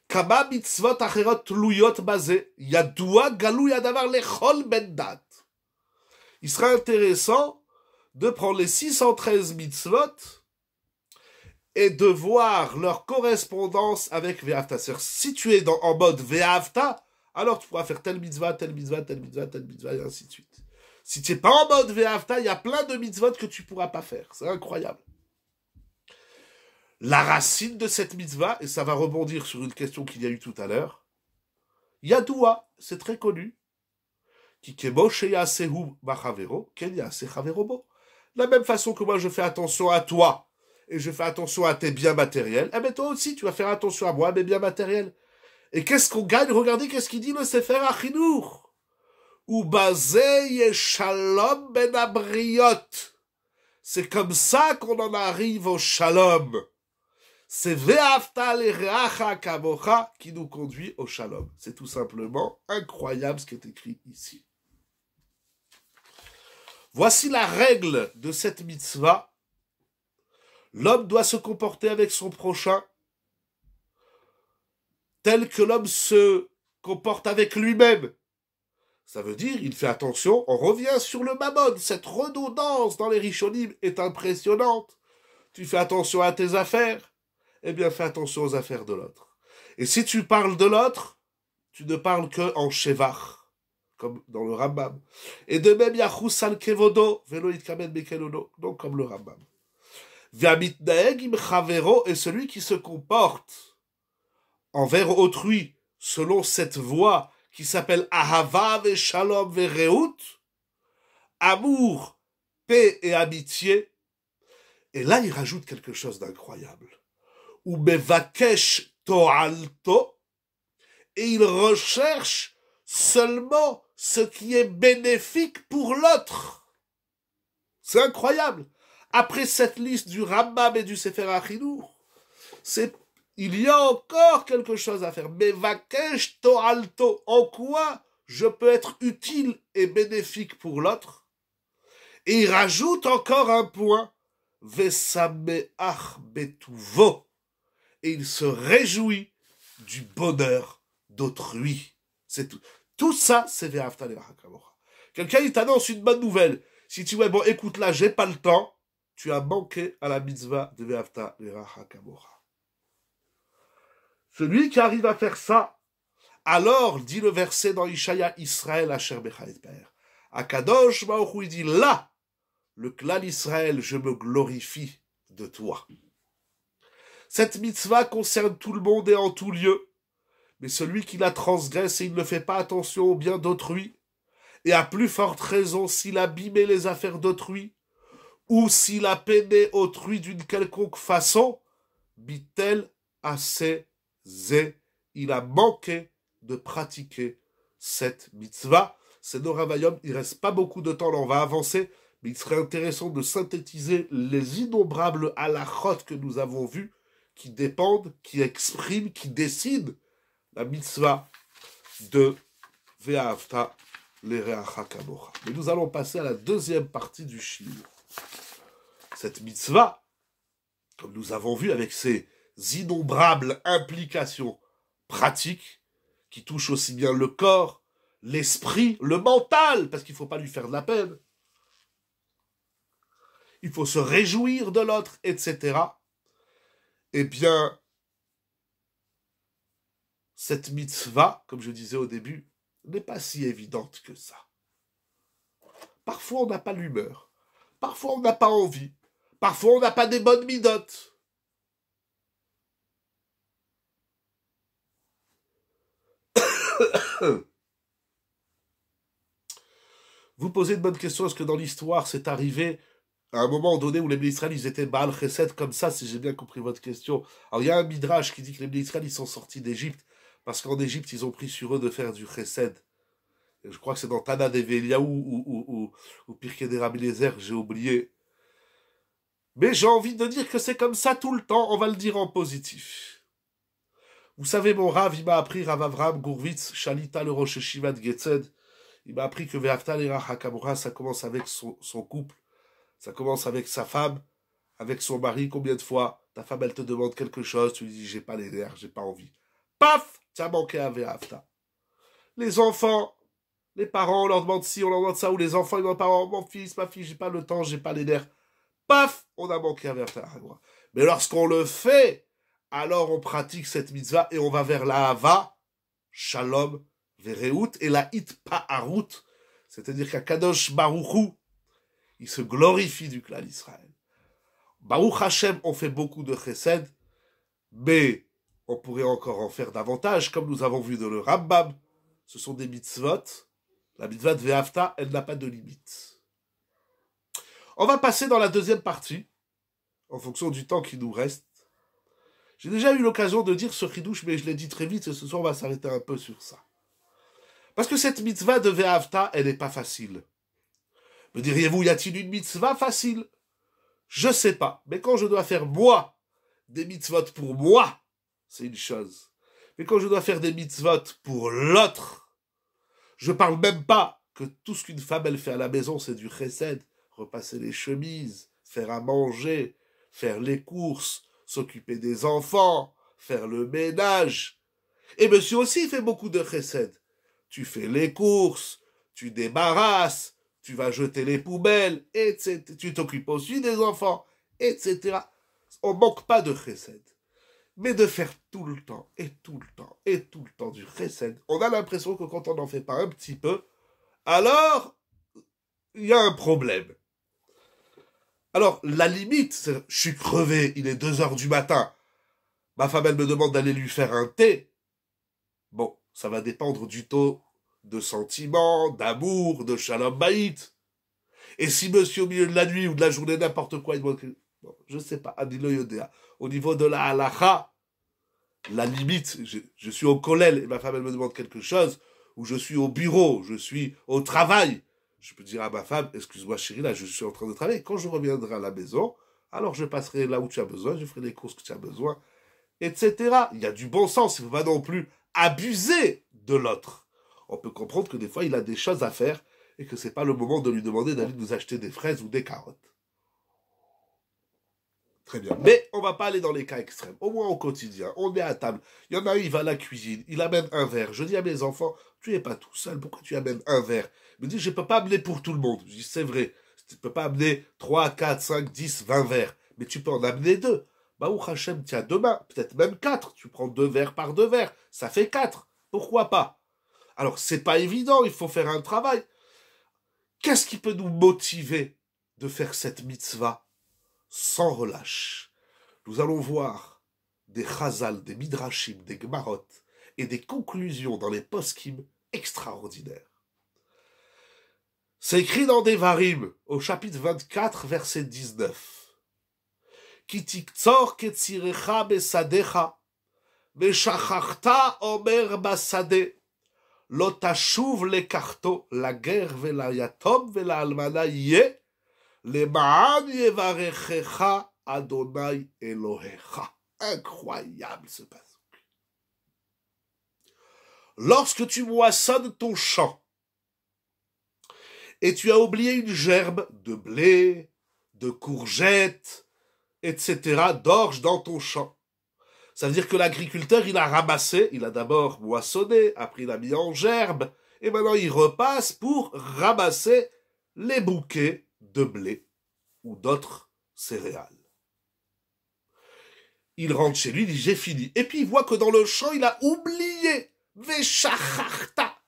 Kama mitzvot acherot luyot bazeh, yadoua galou yadavar lechol ben dat. Il sera intéressant de prendre les 613 mitzvot et de voir leur correspondance avec Ve'ahavta. C'est-à-dire, si tu es en mode Ve'ahavta, alors tu pourras faire telle mitzvah, telle mitzvah, telle mitzvah, telle mitzvah, et ainsi de suite. Si tu n'es pas en mode Ve'ahavta, il y a plein de mitzvot que tu ne pourras pas faire. C'est incroyable. La racine de cette mitzvah, et ça va rebondir sur une question qu'il y a eu tout à l'heure, Yadoua, c'est très connu. La même façon que moi je fais attention à toi, et je fais attention à tes biens matériels, eh bien toi aussi tu vas faire attention à moi, à mes biens matériels. Et qu'est-ce qu'on gagne? Regardez qu'est-ce qu'il dit le Sefer HaChinuch. Ubazeh yeshalom ben abriot. C'est comme ça qu'on en arrive au shalom. C'est Ve'ahavta l'iracha kamocha qui nous conduit au shalom. C'est tout simplement incroyable ce qui est écrit ici. Voici la règle de cette mitzvah. L'homme doit se comporter avec son prochain tel que l'homme se comporte avec lui-même. Ça veut dire, il fait attention, on revient sur le mammon. Cette redondance dans les Rishonim est impressionnante. Tu fais attention à tes affaires, eh bien fais attention aux affaires de l'autre. Et si tu parles de l'autre, tu ne parles que en shevach, comme dans le Rambam. Et de même, yachus al kevodo, velo itkamen bekelono, donc comme le Rambam. V'amitnaeg im chavero est celui qui se comporte envers autrui, selon cette voie qui s'appelle Ahava ve Shalom ve Reut, amour, paix et amitié. Et là, il rajoute quelque chose d'incroyable. Ou mevakesh to'alto, et il recherche seulement ce qui est bénéfique pour l'autre. C'est incroyable. Après cette liste du Rambam et du Sefer HaChinuch, il y a encore quelque chose à faire. Mais vakesh to'alto, en quoi je peux être utile et bénéfique pour l'autre? Et il rajoute encore un point. Vesameach betuvo. Et il se réjouit du bonheur d'autrui. C'est tout. Tout ça, c'est Ve'ahavta l'iracha kamocha. Quelqu'un, il t'annonce une bonne nouvelle. Si tu dis, bon, écoute là, j'ai pas le temps, tu as manqué à la mitzvah de Ve'ahavta l'iracha kamocha. Celui qui arrive à faire ça, alors, dit le verset dans Ishaïa, Israël Asher Becha et Pa'er. Akadosh Baruch Hu, il dit, là, le clan Israël, je me glorifie de toi. Cette mitzvah concerne tout le monde et en tout lieu, mais celui qui la transgresse et il ne fait pas attention au bien d'autrui, et à plus forte raison s'il a abîmé les affaires d'autrui, ou s'il a peiné autrui d'une quelconque façon, bitel assez zé, il a manqué de pratiquer cette mitzvah. C'est nos Ravayom, il ne reste pas beaucoup de temps, là on va avancer, mais il serait intéressant de synthétiser les innombrables halachot que nous avons vus, qui dépendent, qui expriment, qui décident la mitzvah de Ve'ahavta l'iracha kamocha. Mais nous allons passer à la deuxième partie du shiur. Cette mitzvah, comme nous avons vu avec ses innombrables implications pratiques, qui touche aussi bien le corps, l'esprit, le mental, parce qu'il ne faut pas lui faire de la peine. Il faut se réjouir de l'autre, etc. Eh bien, cette mitzvah, comme je disais au début, n'est pas si évidente que ça. Parfois, on n'a pas l'humeur. Parfois, on n'a pas envie. Parfois, on n'a pas des bonnes midotes. Vous posez une bonne question, est-ce que dans l'histoire, c'est arrivé à un moment donné où les Israël, ils étaient Baal Chesed comme ça, si j'ai bien compris votre question. Alors, il y a un midrash qui dit que les Israël, ils sont sortis d'Égypte, parce qu'en Égypte, ils ont pris sur eux de faire du Chesed. Et je crois que c'est dans Tana d'Eveliaou ou Pirkei de Rabbi Eliezer, j'ai oublié. Mais j'ai envie de dire que c'est comme ça tout le temps, on va le dire en positif. Vous savez, mon Rav, il m'a appris, Rav Avraham Gurvitz, Shalita le Rosh Yeshiva de Getzed, il m'a appris que Ve'aftal et Hakamura, ça commence avec son couple, ça commence avec sa femme, avec son mari. Combien de fois ta femme, elle te demande quelque chose, tu lui dis, j'ai pas les nerfs, j'ai pas envie. Paf, tu as manqué à Ve'aftal. Les enfants, les parents, on leur demande ci, on leur demande ça, ou les enfants, ils demandent pas, oh, mon fils, ma fille, j'ai pas le temps, j'ai pas les nerfs. Paf, on a manqué à Ve'aftal. Mais lorsqu'on le fait, alors on pratique cette mitzvah et on va vers la Hava, Shalom, Vereut, et la Hit Pa'arut, c'est-à-dire qu'à Kadosh Baruchu, il se glorifie du clan d'Israël. Baruch Hashem, on fait beaucoup de chesed, mais on pourrait encore en faire davantage, comme nous avons vu dans le Rambam. Ce sont des mitzvot. La mitzvah de Ve'afta, elle n'a pas de limite. On va passer dans la deuxième partie, en fonction du temps qui nous reste. J'ai déjà eu l'occasion de dire ce chidouche, mais je l'ai dit très vite, et ce soir on va s'arrêter un peu sur ça. Parce que cette mitzvah de Ve'afta, elle n'est pas facile. Me diriez-vous, y a-t-il une mitzvah facile? Je sais pas. Mais quand je dois faire moi, des mitzvot pour moi, c'est une chose. Mais quand je dois faire des mitzvot pour l'autre, je parle même pas que tout ce qu'une femme elle fait à la maison, c'est du chesed. Repasser les chemises, faire à manger, faire les courses, s'occuper des enfants, faire le ménage. Et monsieur aussi fait beaucoup de chesed. Tu fais les courses, tu débarrasses, tu vas jeter les poubelles, etc. Tu t'occupes aussi des enfants, etc. On manque pas de chesed. Mais de faire tout le temps, et tout le temps, et tout le temps du chesed, on a l'impression que quand on n'en fait pas un petit peu, alors, il y a un problème. Alors, la limite, c'est, je suis crevé, il est 2h du matin, ma femme, elle me demande d'aller lui faire un thé. Bon, ça va dépendre du taux de sentiment, d'amour, de shalom baït. Et si monsieur, au milieu de la nuit ou de la journée, n'importe quoi, il demande que... Bon, je sais pas, Adilo Yodéa. Au niveau de la halacha, la limite, je suis au kollel et ma femme, elle me demande quelque chose, ou je suis au bureau, je suis au travail. Je peux dire à ma femme, excuse-moi chérie, là, je suis en train de travailler. Quand je reviendrai à la maison, alors je passerai là où tu as besoin, je ferai les courses que tu as besoin, etc. Il y a du bon sens, il ne faut pas non plus abuser de l'autre. On peut comprendre que des fois, il a des choses à faire et que c'est pas le moment de lui demander d'aller nous acheter des fraises ou des carottes. Très bien. Mais on va pas aller dans les cas extrêmes. Au moins au quotidien, on est à table. Il y en a un, il va à la cuisine, il amène un verre. Je dis à mes enfants, tu n'es pas tout seul, pourquoi tu amènes un verre? Il me dit, je peux pas amener pour tout le monde. Je dis, c'est vrai. Tu peux pas amener 3, 4, 5, 10, 20 verres. Mais tu peux en amener 2. Baruch Hashem, tiens, 2 mains, peut-être même 4. Tu prends 2 verres par 2 verres. Ça fait 4. Pourquoi pas? Alors, c'est pas évident, il faut faire un travail. Qu'est-ce qui peut nous motiver de faire cette mitzvah sans relâche? Nous allons voir des chazal, des midrashim, des gmarot et des conclusions dans les poskim extraordinaires. C'est écrit dans Devarim, au chapitre 24, verset 19. Ki tiktzor ketzirecha besadecha, veshachachta omer basade, lo tashuv lekarto, la guerre vela yatom vela almana yeh, למען יברכך Adonai Elohecha. Incroyable ce passage. Lorsque tu moissonnes ton champ et tu as oublié une gerbe de blé, de courgettes, etc., d'orge dans ton champ, Ça veut dire que l'agriculteur, il a ramassé, il a d'abord moissonné, après il a mis en gerbe, et maintenant il repasse pour ramasser les bouquets de blé ou d'autres céréales. Il rentre chez lui, il dit j'ai fini. Et puis il voit que dans le champ, il a oublié Veshacharta.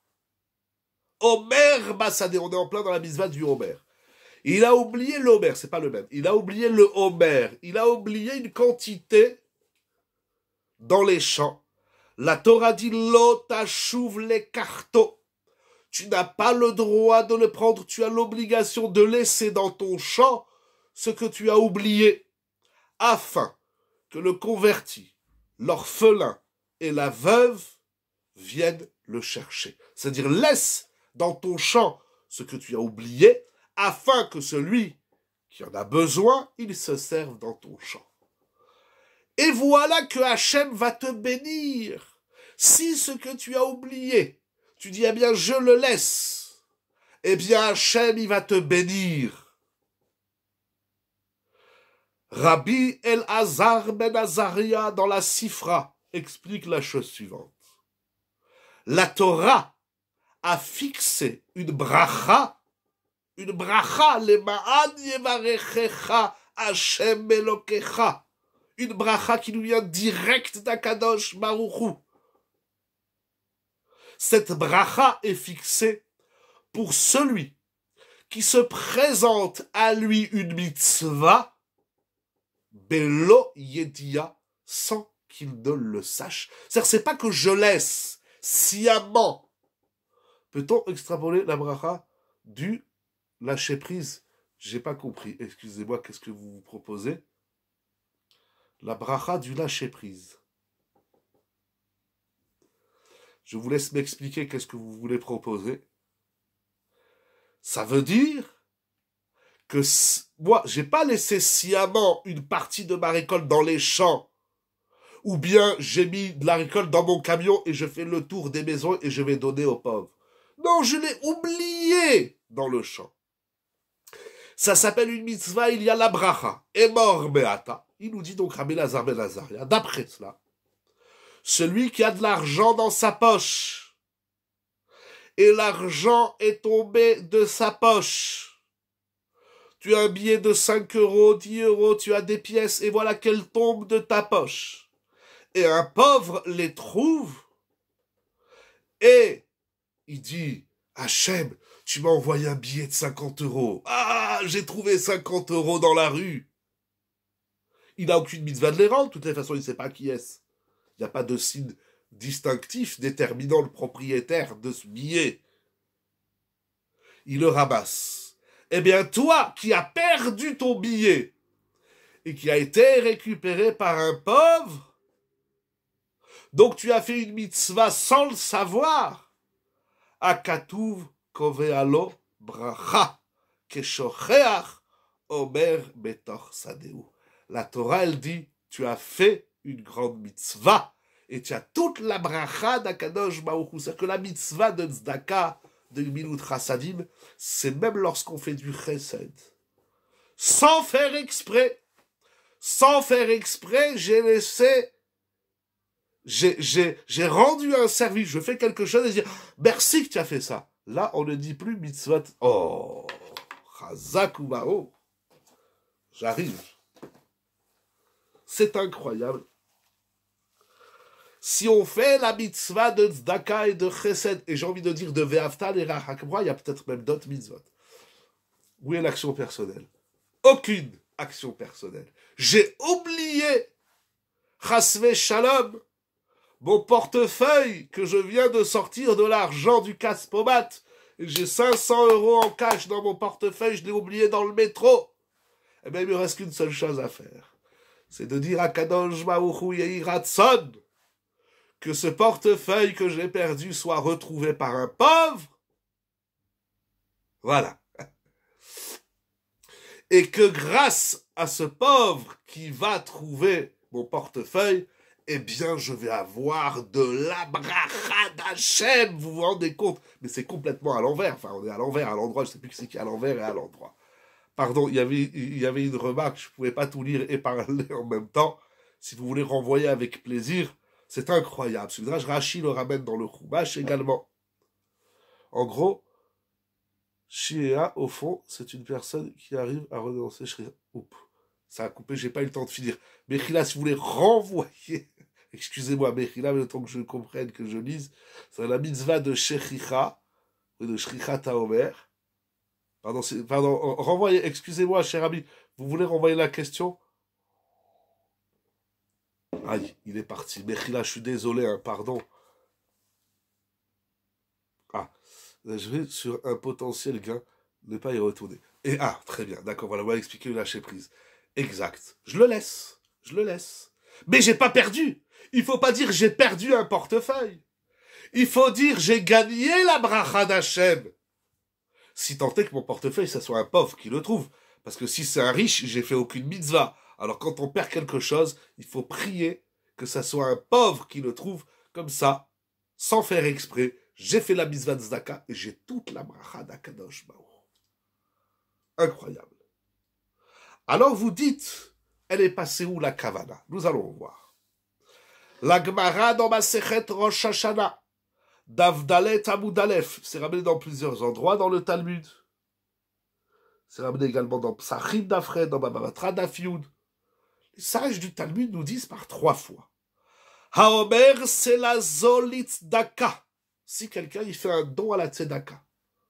Omer Bassadé, on est en plein dans la mitzvah du Homer. Il a oublié l'Homer, c'est pas le même. Il a oublié le Homer. Il a oublié une quantité dans les champs. La Torah dit Lo tashuv les cartos. Tu n'as pas le droit de le prendre, tu as l'obligation de laisser dans ton champ ce que tu as oublié, afin que le converti, l'orphelin et la veuve viennent le chercher. C'est-à-dire, laisse dans ton champ ce que tu as oublié, afin que celui qui en a besoin, il se serve dans ton champ. Et voilà que Hachem va te bénir. Si ce que tu as oublié, tu dis, eh bien, je le laisse, eh bien, Hachem, il va te bénir. Rabbi El-Hazar ben Azaria, dans la Sifra, explique la chose suivante. La Torah a fixé une bracha, le ma'an yevarechecha Hashem Elokecha, une bracha qui nous vient direct d'Akadosh Baruch Hu. Cette bracha est fixée pour celui qui se présente à lui une mitzvah, Belo Yedia, sans qu'il ne le sache. C'est-à-dire, c'est pas que je laisse sciemment. Peut-on extrapoler la bracha du lâcher prise? J'ai pas compris. Excusez-moi, qu'est-ce que vous proposez? La bracha du lâcher prise. Je vous laisse m'expliquer qu'est-ce que vous voulez proposer. Ça veut dire que moi, j'ai pas laissé sciemment une partie de ma récolte dans les champs, ou bien j'ai mis de la récolte dans mon camion et je fais le tour des maisons et je vais donner aux pauvres. Non, je l'ai oublié dans le champ. Ça s'appelle une mitzvah, il y a la bracha. Emor beata. Il nous dit donc Rabbi Elazar ben Azaria, d'après cela, celui qui a de l'argent dans sa poche, et l'argent est tombé de sa poche. Tu as un billet de 5 euros, 10 euros, tu as des pièces, et voilà qu'elles tombent de ta poche. Et un pauvre les trouve, et il dit, Hachem, tu m'as envoyé un billet de 50 euros. Ah, j'ai trouvé 50 euros dans la rue. Il n'a aucune mitzvah de les rendre, de toutes les façons, il ne sait pas qui est-ce. Il n'y a pas de signe distinctif déterminant le propriétaire de ce billet. Il le ramasse. Eh bien, toi qui as perdu ton billet et qui a été récupéré par un pauvre, donc tu as fait une mitzvah sans le savoir. Akatuv kovealo bracha keshocheach omer betor sadeu. La Torah, elle dit, tu as fait une grande mitzvah et tu as toute la bracha d'Akadosh Baruch Hu. C'est-à-dire que la mitzvah de tzedaka, de Milut Chassadim, c'est même lorsqu'on fait du chesed. Sans faire exprès, j'ai laissé, j'ai rendu un service, je fais quelque chose et je dis, merci que tu as fait ça. Là, on ne dit plus mitzvah. Oh, chazak ou ma'o. J'arrive. C'est incroyable. Si on fait la mitzvah de tzedaka et de chesed, et j'ai envie de dire de ve'aftal et rachakmra, il y a peut-être même d'autres mitzvot. Où est l'action personnelle? Aucune action personnelle. J'ai oublié, chasve shalom, mon portefeuille que je viens de sortir de l'argent du Kaspomat, et j'ai 500 euros en cash dans mon portefeuille, je l'ai oublié dans le métro. Eh bien, il me reste qu'une seule chose à faire. C'est de dire à Kadosh Baruch Hu Yehi Ratzon que ce portefeuille que j'ai perdu soit retrouvé par un pauvre. Voilà. Et que grâce à ce pauvre qui va trouver mon portefeuille, eh bien, je vais avoir de la bracha d'Hachem, vous vous rendez compte? Mais c'est complètement à l'envers. Enfin, on est à l'envers, à l'endroit, je ne sais plus qui c'est qui est à l'envers et à l'endroit. Pardon, il y avait une remarque, je ne pouvais pas tout lire et parler en même temps. si vous voulez renvoyer avec plaisir, c'est incroyable. Ce Midrash Rashi le ramène dans le Chumash également. En gros, Shia, au fond, c'est une personne qui arrive à renoncer. Oups, ça a coupé, j'ai pas eu le temps de finir. Mechila, si vous voulez renvoyer, excusez-moi, Mechila, mais le temps que je comprenne, que je lise, c'est la mitzvah de Shechicha, de Shricha Taomer. Pardon, renvoyez, excusez-moi, cher ami, vous voulez renvoyer la question? Aïe, il est parti. Mechila, je suis désolé, hein, pardon. Ah, je vais sur un potentiel gain, ne pas y retourner. Et très bien, d'accord, voilà, on va expliquer le lâcher prise. Exact. Je le laisse. Mais j'ai pas perdu. Il faut pas dire j'ai perdu un portefeuille. Il faut dire j'ai gagné la bracha d'Hachem. Si tant est que mon portefeuille, ça soit un pauvre qui le trouve. Parce que si c'est un riche, j'ai fait aucune mitzvah. Alors quand on perd quelque chose, il faut prier que ça soit un pauvre qui le trouve. Comme ça, sans faire exprès, j'ai fait la mitzvah de Zdaka et j'ai toute la bracha d'Akadosh Baruch. Incroyable. Alors vous dites, elle est passée où la Kavana? Nous allons voir. La Gemara dans Masechet Rosh Hashanah, Davdalet Amud Aleph, c'est ramené dans plusieurs endroits dans le Talmud. C'est ramené également dans Psachim d'Afred, dans Babatra d'Afioud. Les sages du Talmud nous disent par 3 fois. Haomer, c'est la Zolit Daka. Si quelqu'un il fait un don à la Tzedaka,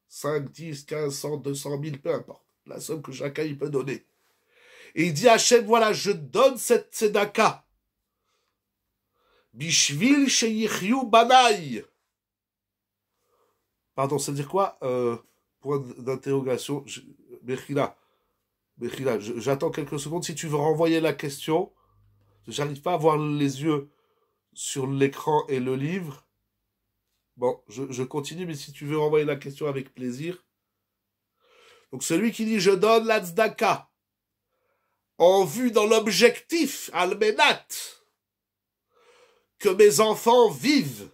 5, 10, 15, 100, 200 000, peu importe, la somme que chacun il peut donner. Et il dit à Hachem, voilà, je donne cette tzedaka. Bishvil sheyichyu banai. Pardon, ça veut dire quoi? Point d'interrogation. Mechila, j'attends quelques secondes. Si tu veux renvoyer la question, j'arrive pas à voir les yeux sur l'écran et le livre. Bon, je continue, mais si tu veux renvoyer la question avec plaisir. Donc celui qui dit je donne la tzedaka en vue dans l'objectif, almenat, que mes enfants vivent,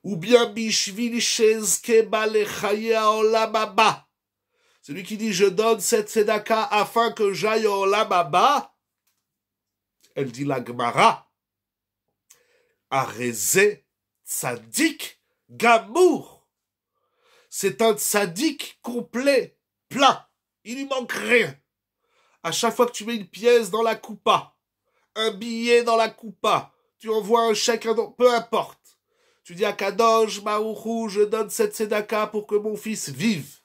ou bien bishvil shezke balechaye haolam haba, celui qui dit je donne cette tzedaka afin que j'aille au olam haba, elle dit la Gemara, areze tzadik gamour, c'est un tzadik complet, plein, il lui manque rien. À chaque fois que tu mets une pièce dans la coupa, un billet dans la coupa, tu envoies un chèque, peu importe. Tu dis à Kadosh, Baruchou, je donne cette tzedaka pour que mon fils vive.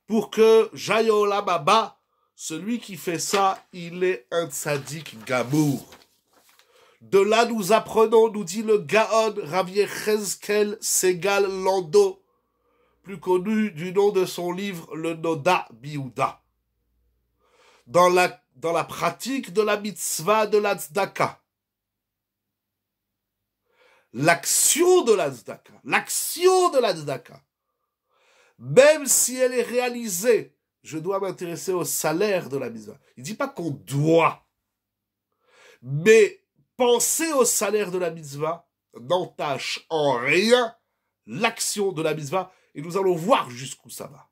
Pour que j'aille au olam haba. Celui qui fait ça, il est un tzaddik gamour. De là, nous apprenons, nous dit le Gaon, Rav Yechezkel Segal Lando, plus connu du nom de son livre, le Noda Biouda. Dans la pratique de la mitzvah de la tzedaka. L'action de la tzedaka, même si elle est réalisée, je dois m'intéresser au salaire de la mitzvah. Il ne dit pas qu'on doit, mais penser au salaire de la mitzvah n'entache en rien l'action de la mitzvah, et nous allons voir jusqu'où ça va.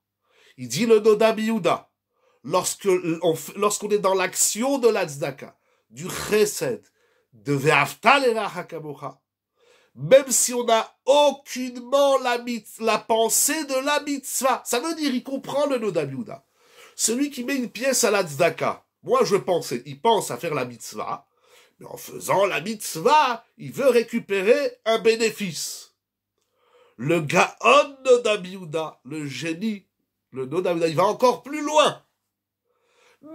Il dit le Noda Biouda, lorsqu'on est dans l'action de la tzedaka, du chesed, de ve'afta l'eracha kamocha, même si on n'a aucunement la pensée de la mitzvah, ça veut dire il comprend le Noda Biouda. Celui qui met une pièce à la tzedaka, moi je pensais, il pense à faire la mitzvah, mais en faisant la mitzvah, il veut récupérer un bénéfice. Le Gaon Noda Biouda, le génie, le Noda Biouda, il va encore plus loin.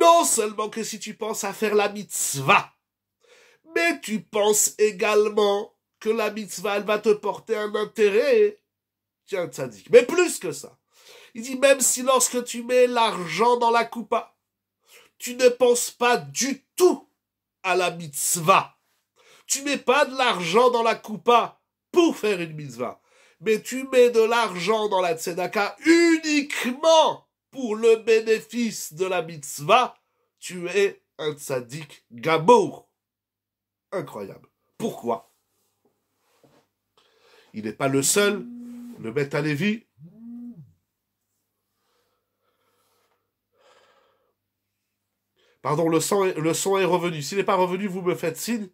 Non seulement que si tu penses à faire la mitzvah, mais tu penses également que la mitzvah, elle va te porter un intérêt. Tiens, tzaddik. Mais plus que ça. Il dit même si lorsque tu mets l'argent dans la coupa, tu ne penses pas du tout à la mitzvah. Tu mets pas de l'argent dans la coupa pour faire une mitzvah. Mais tu mets de l'argent dans la tzedaka uniquement pour le bénéfice de la mitzvah, tu es un tzaddik gamour. Incroyable. Pourquoi? Il n'est pas le seul, le Beth Halevi. Pardon, le son est revenu. S'il n'est pas revenu, vous me faites signe.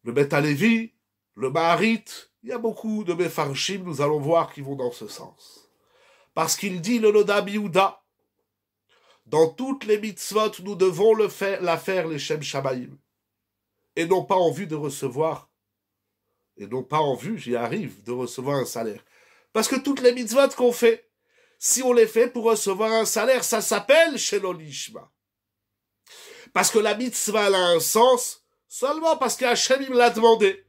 Le Bet Alevi, le Maharit, il y a beaucoup de Mefarshim, nous allons voir, qui vont dans ce sens. Parce qu'il dit le Noda Biouda, dans toutes les mitzvot, nous devons la faire les Shem Shamayim. Et non pas en vue de recevoir, et non pas en vue, j'y arrive, de recevoir un salaire. Parce que toutes les mitzvot qu'on fait, si on les fait pour recevoir un salaire, ça s'appelle Shelolishma. Parce que la mitzvah elle a un sens seulement parce qu'Hachem il me l'a demandé.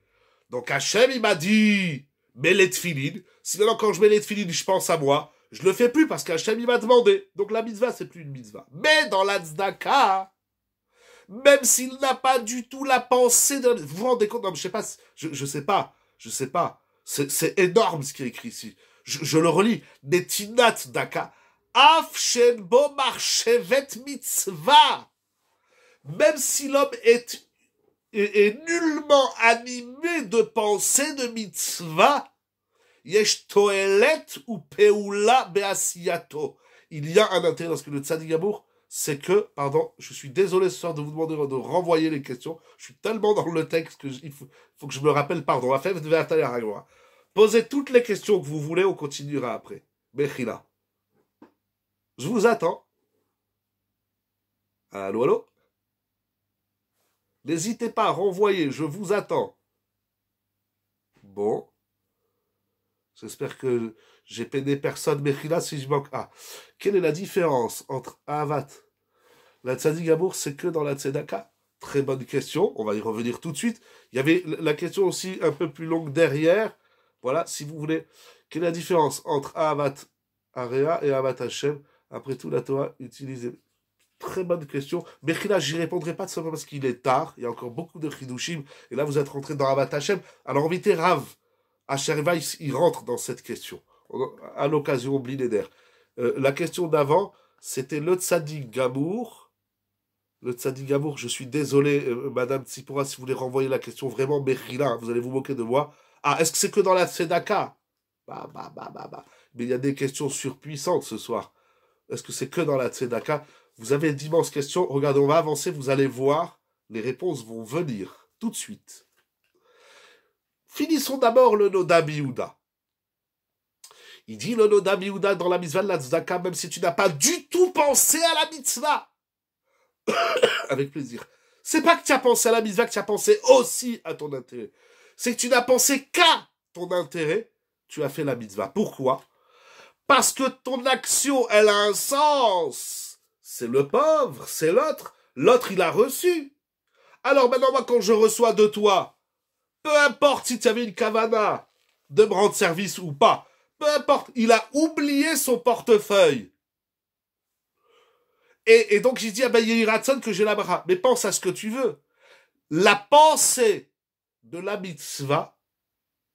Donc Hachem il m'a dit mets les tefilines. Si maintenant quand je mets les tefilines je pense à moi, je le fais plus parce qu'Hachem il m'a demandé. Donc la mitzvah c'est plus une mitzvah. Mais dans la tzedaka, même s'il n'a pas du tout la pensée de... Vous vous rendez compte? Non, je sais pas. C'est énorme ce qui est écrit ici. Je le relis. Netinat daka. Af shen bo marchevet mitzvah. Même si l'homme est nullement animé de pensée de mitzvah, yesh toelet ou peula beasiyato. Il y a un intérêt dans ce que le Tzadik Gabour, c'est que, pardon, je suis désolé ce soir de vous demander de renvoyer les questions. Je suis tellement dans le texte qu'il faut que je me rappelle, pardon. Posez toutes les questions que vous voulez, on continuera après. Bechila. Je vous attends. Allô, allô? N'hésitez pas à renvoyer, je vous attends. Bon. J'espère que j'ai peiné personne. Mechila, si je manque. Ah. Quelle est la différence entre Ahavat? La Tzadik Gabour, c'est que dans la Tzedaka. Très bonne question. On va y revenir tout de suite. Il y avait la question aussi un peu plus longue derrière. Voilà, si vous voulez. Quelle est la différence entre Ahavat Area et Ahavat Hashem? Après tout, la Torah utilisée. Très bonne question. Mechila, j'y répondrai pas tout simplement parce qu'il est tard. Il y a encore beaucoup de chidushim. Et là, vous êtes rentré dans Ahavat Hashem. Alors, invité Rav Asher Weiss, il rentre dans cette question. À l'occasion, Blinéder. La question d'avant, c'était le Tzadik Gabour. Le Tzadik Gabour, je suis désolé, Madame Tsipora, si vous voulez renvoyer la question vraiment Mechila, vous allez vous moquer de moi. Ah, est-ce que c'est que dans la Tzedaka? Mais il y a des questions surpuissantes ce soir. Est-ce que c'est que dans la Tzedaka? Vous avez d'immenses questions. Regardez, on va avancer, vous allez voir. Les réponses vont venir tout de suite. Finissons d'abord le Noda Biouda. Il dit le Noda Biouda dans la mitzvah de la Tzedaka, même si tu n'as pas du tout pensé à la mitzvah. Avec plaisir. C'est pas que tu as pensé à la mitzvah, que tu as pensé aussi à ton intérêt. C'est que tu n'as pensé qu'à ton intérêt, tu as fait la mitzvah. Pourquoi? Parce que ton action, elle a un sens. C'est le pauvre, c'est l'autre. L'autre, il a reçu. Alors maintenant, moi, quand je reçois de toi, peu importe si tu avais une kavana de me rendre service ou pas, peu importe, il a oublié son portefeuille. Et donc, j'ai dit, ah ben, il y a Ratson que j'ai la bras. Mais pense à ce que tu veux. La pensée de la mitzvah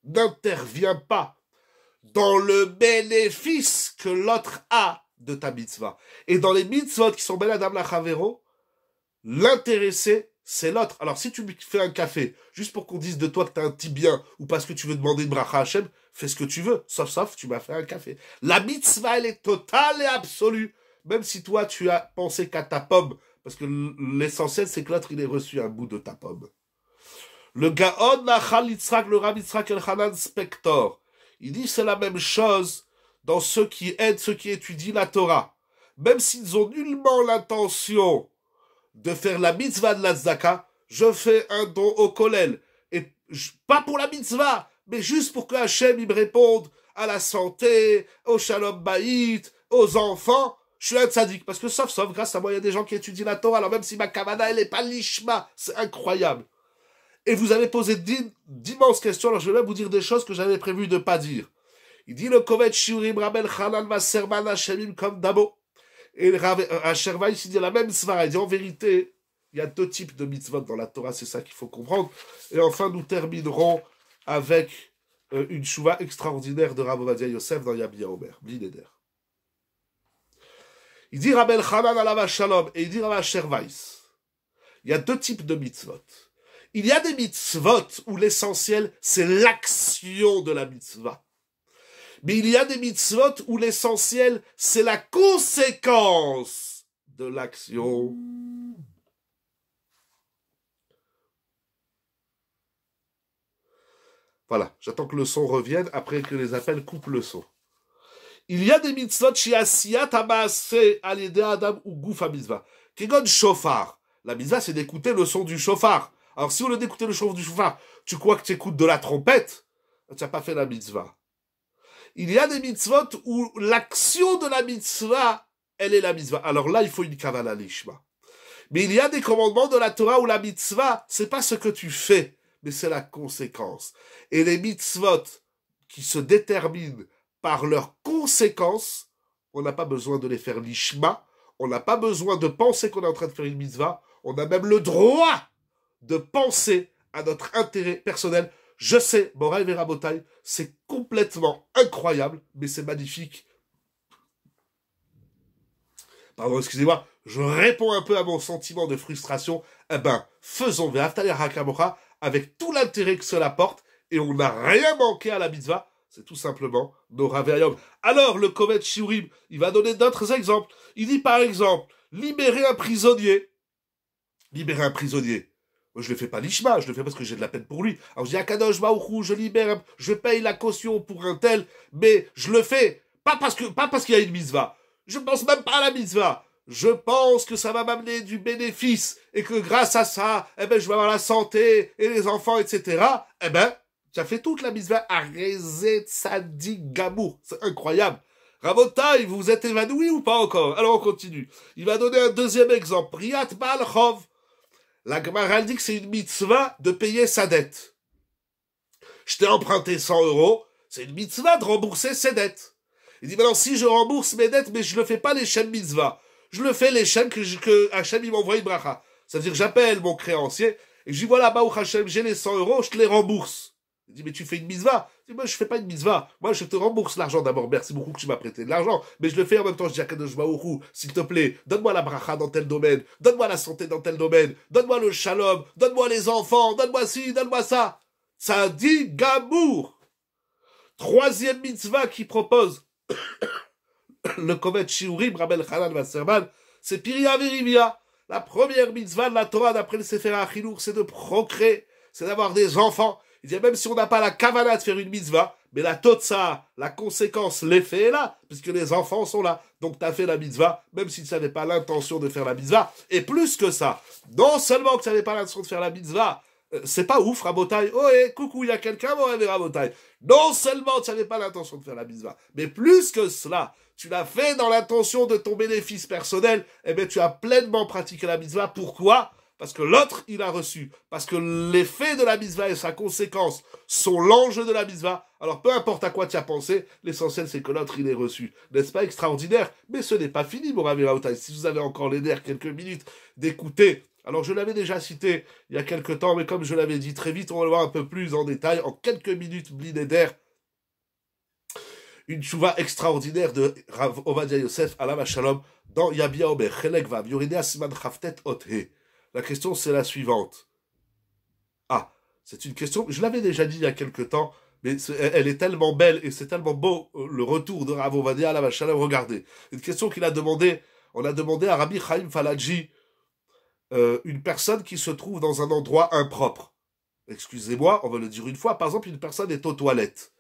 n'intervient pas dans le bénéfice que l'autre a de ta mitzvah. Et dans les mitzvot qui sont ben adam la chavero, l'intéressé, c'est l'autre. Alors, si tu me fais un café, juste pour qu'on dise de toi que t'as un petit bien, ou parce que tu veux demander une bracha à Hashem, fais ce que tu veux. Sauf, tu m'as fait un café. La mitzvah, elle est totale et absolue. Même si toi, tu as pensé qu'à ta pomme, parce que l'essentiel, c'est que l'autre, il ait reçu un bout de ta pomme. Le Gaon Nachal Yitzhak, le Rav Yitzhak Elchanan Spector, il dit c'est la même chose dans ceux qui aident, ceux qui étudient la Torah. Même s'ils ont nullement l'intention de faire la mitzvah de la tzedaka, je fais un don au kollel. Et pas pour la mitzvah, mais juste pour que Hachem il me réponde à la santé, au shalom baït, aux enfants. Je suis un tzaddik, parce que sauf, grâce à moi, il y a des gens qui étudient la Torah, alors même si ma kavana, elle n'est pas lishma, c'est incroyable. Et vous avez posé d'immenses questions, alors je vais même vous dire des choses que j'avais prévu de ne pas dire. Il dit le Kovet Shiurim Rabel Chanan Vaserman Hashemim comme Dabo. Et Asher Weiss, il dit la même svara. Il dit en vérité, il y a deux types de mitzvot dans la Torah, c'est ça qu'il faut comprendre. Et enfin, nous terminerons avec une chouva extraordinaire de Rav Ovadia Yosef dans Yabia Omer, Blinéder. Il dit Rabel Chanan Alava Shalom et il dit Rav Asher Weiss. Il y a deux types de mitzvot. Il y a des mitzvot où l'essentiel, c'est l'action de la mitzvah. Mais il y a des mitzvot où l'essentiel, c'est la conséquence de l'action. Voilà, j'attends que le son revienne après que les appels coupent le son. Il y a des mitzvot shiasiyat amaase alide adam ou goufa mitzvah. Kegon shofar. La mitzvah, c'est d'écouter le son du shofar. Alors, si on lieu d'écouter le son du shofar, tu crois que tu écoutes de la trompette, tu n'as pas fait la mitzvah. Il y a des mitzvot où l'action de la mitzvah, elle est la mitzvah. Alors là, il faut une kavala lishma. Mais il y a des commandements de la Torah où la mitzvah, c'est pas ce que tu fais, mais c'est la conséquence. Et les mitzvot qui se déterminent par leurs conséquences, on n'a pas besoin de les faire lishma, on n'a pas besoin de penser qu'on est en train de faire une mitzvah, on a même le droit de penser à notre intérêt personnel. Je sais, Moraï Verabotaï, c'est complètement incroyable, mais c'est magnifique. Pardon, excusez-moi, je réponds un peu à mon sentiment de frustration. Eh ben, faisons Ve'aftal Hakamocha avec tout l'intérêt que cela porte, et on n'a rien manqué à la mitzvah. C'est tout simplement Nora Ve'ayom. Alors, le Kovet Shiurim, il va donner d'autres exemples. Il dit par exemple, libérer un prisonnier. Libérer un prisonnier. Moi, je le fais pas l'ishma, je le fais parce que j'ai de la peine pour lui. Alors je dis à Kadosh Baruchou, je libère, je paye la caution pour un tel, mais je le fais pas parce qu'il y a une mitzvah. Je pense même pas à la mitzvah. Je pense que ça va m'amener du bénéfice et que grâce à ça, eh ben, je vais avoir la santé et les enfants, etc. Eh ben, tu as fait toute la mitzvah à Rezet Tzadik Gamour. C'est incroyable. Rabotaï, vous vous êtes évanoui ou pas encore? Alors on continue. Il va donner un deuxième exemple. Priat Baal Chov. La Gemara dit que c'est une mitzvah de payer sa dette. Je t'ai emprunté 100 €, c'est une mitzvah de rembourser ses dettes. Il dit, maintenant, si je rembourse mes dettes, mais je le fais pas les Shem mitzvah, je le fais les Shem que Hachem il m'envoie une bracha. Ça veut dire, j'appelle mon créancier, et je dis, voilà, Baruch Hachem, j'ai les 100 €, je te les rembourse. Il dit, mais tu fais une mitzvah? Je dis, moi, je fais pas une mitzvah. Moi, je te rembourse l'argent d'abord. Merci beaucoup que tu m'as prêté de l'argent. Mais je le fais en même temps. Je dis à Kadosh Baruch, s'il te plaît, donne-moi la bracha dans tel domaine. Donne-moi la santé dans tel domaine. Donne-moi le shalom. Donne-moi les enfants. Donne-moi ci, donne-moi ça. Ça dit Gamour. Troisième mitzvah qui propose le Kovet Shiurim, Rabel Hanan Vasserman, c'est Piria Verivia. La première mitzvah de la Torah d'après le Sefer HaChinuch, c'est de procréer. C'est d'avoir des enfants. Il dit, même si on n'a pas la kavana de faire une mitzvah, mais la totsa, la conséquence, l'effet est là, puisque les enfants sont là. Donc tu as fait la mitzvah, même si tu n'avais pas l'intention de faire la mitzvah. Et plus que ça, non seulement que tu n'avais pas l'intention de faire la mitzvah, c'est pas ouf, Rabotaï. Oh, coucou, il y a quelqu'un, mon Rabotaï. Non seulement tu n'avais pas l'intention de faire la mitzvah, mais plus que cela, tu l'as fait dans l'intention de ton bénéfice personnel, eh bien tu as pleinement pratiqué la mitzvah. Pourquoi? Parce que l'autre, il a reçu. Parce que l'effet de la mitzvah et sa conséquence sont l'enjeu de la mitzvah. Alors, peu importe à quoi tu as pensé, l'essentiel, c'est que l'autre, il est reçu. N'est-ce pas extraordinaire? Mais ce n'est pas fini, mon Rav Raotai. Si vous avez encore les nerfs quelques minutes d'écouter. Alors, je l'avais déjà cité il y a quelques temps, mais comme je l'avais dit très vite, on va le voir un peu plus en détail. En quelques minutes, Blineder, une tchouva extraordinaire de Rav Ovadia Yosef, Alam Shalom, dans Yabia Omer, Chelek Vav, Yoridea Siman Chaftet Othe. La question, c'est la suivante. Ah, c'est une question, je l'avais déjà dit il y a quelque temps, mais elle est tellement belle et c'est tellement beau, le retour de Rav Ovadia Alav Shalom. Regardez. Une question qu'il a demandé, on a demandé à Rabbi Chaim Falaji, une personne qui se trouve dans un endroit impropre. Excusez-moi, on va le dire une fois, par exemple, une personne est aux toilettes.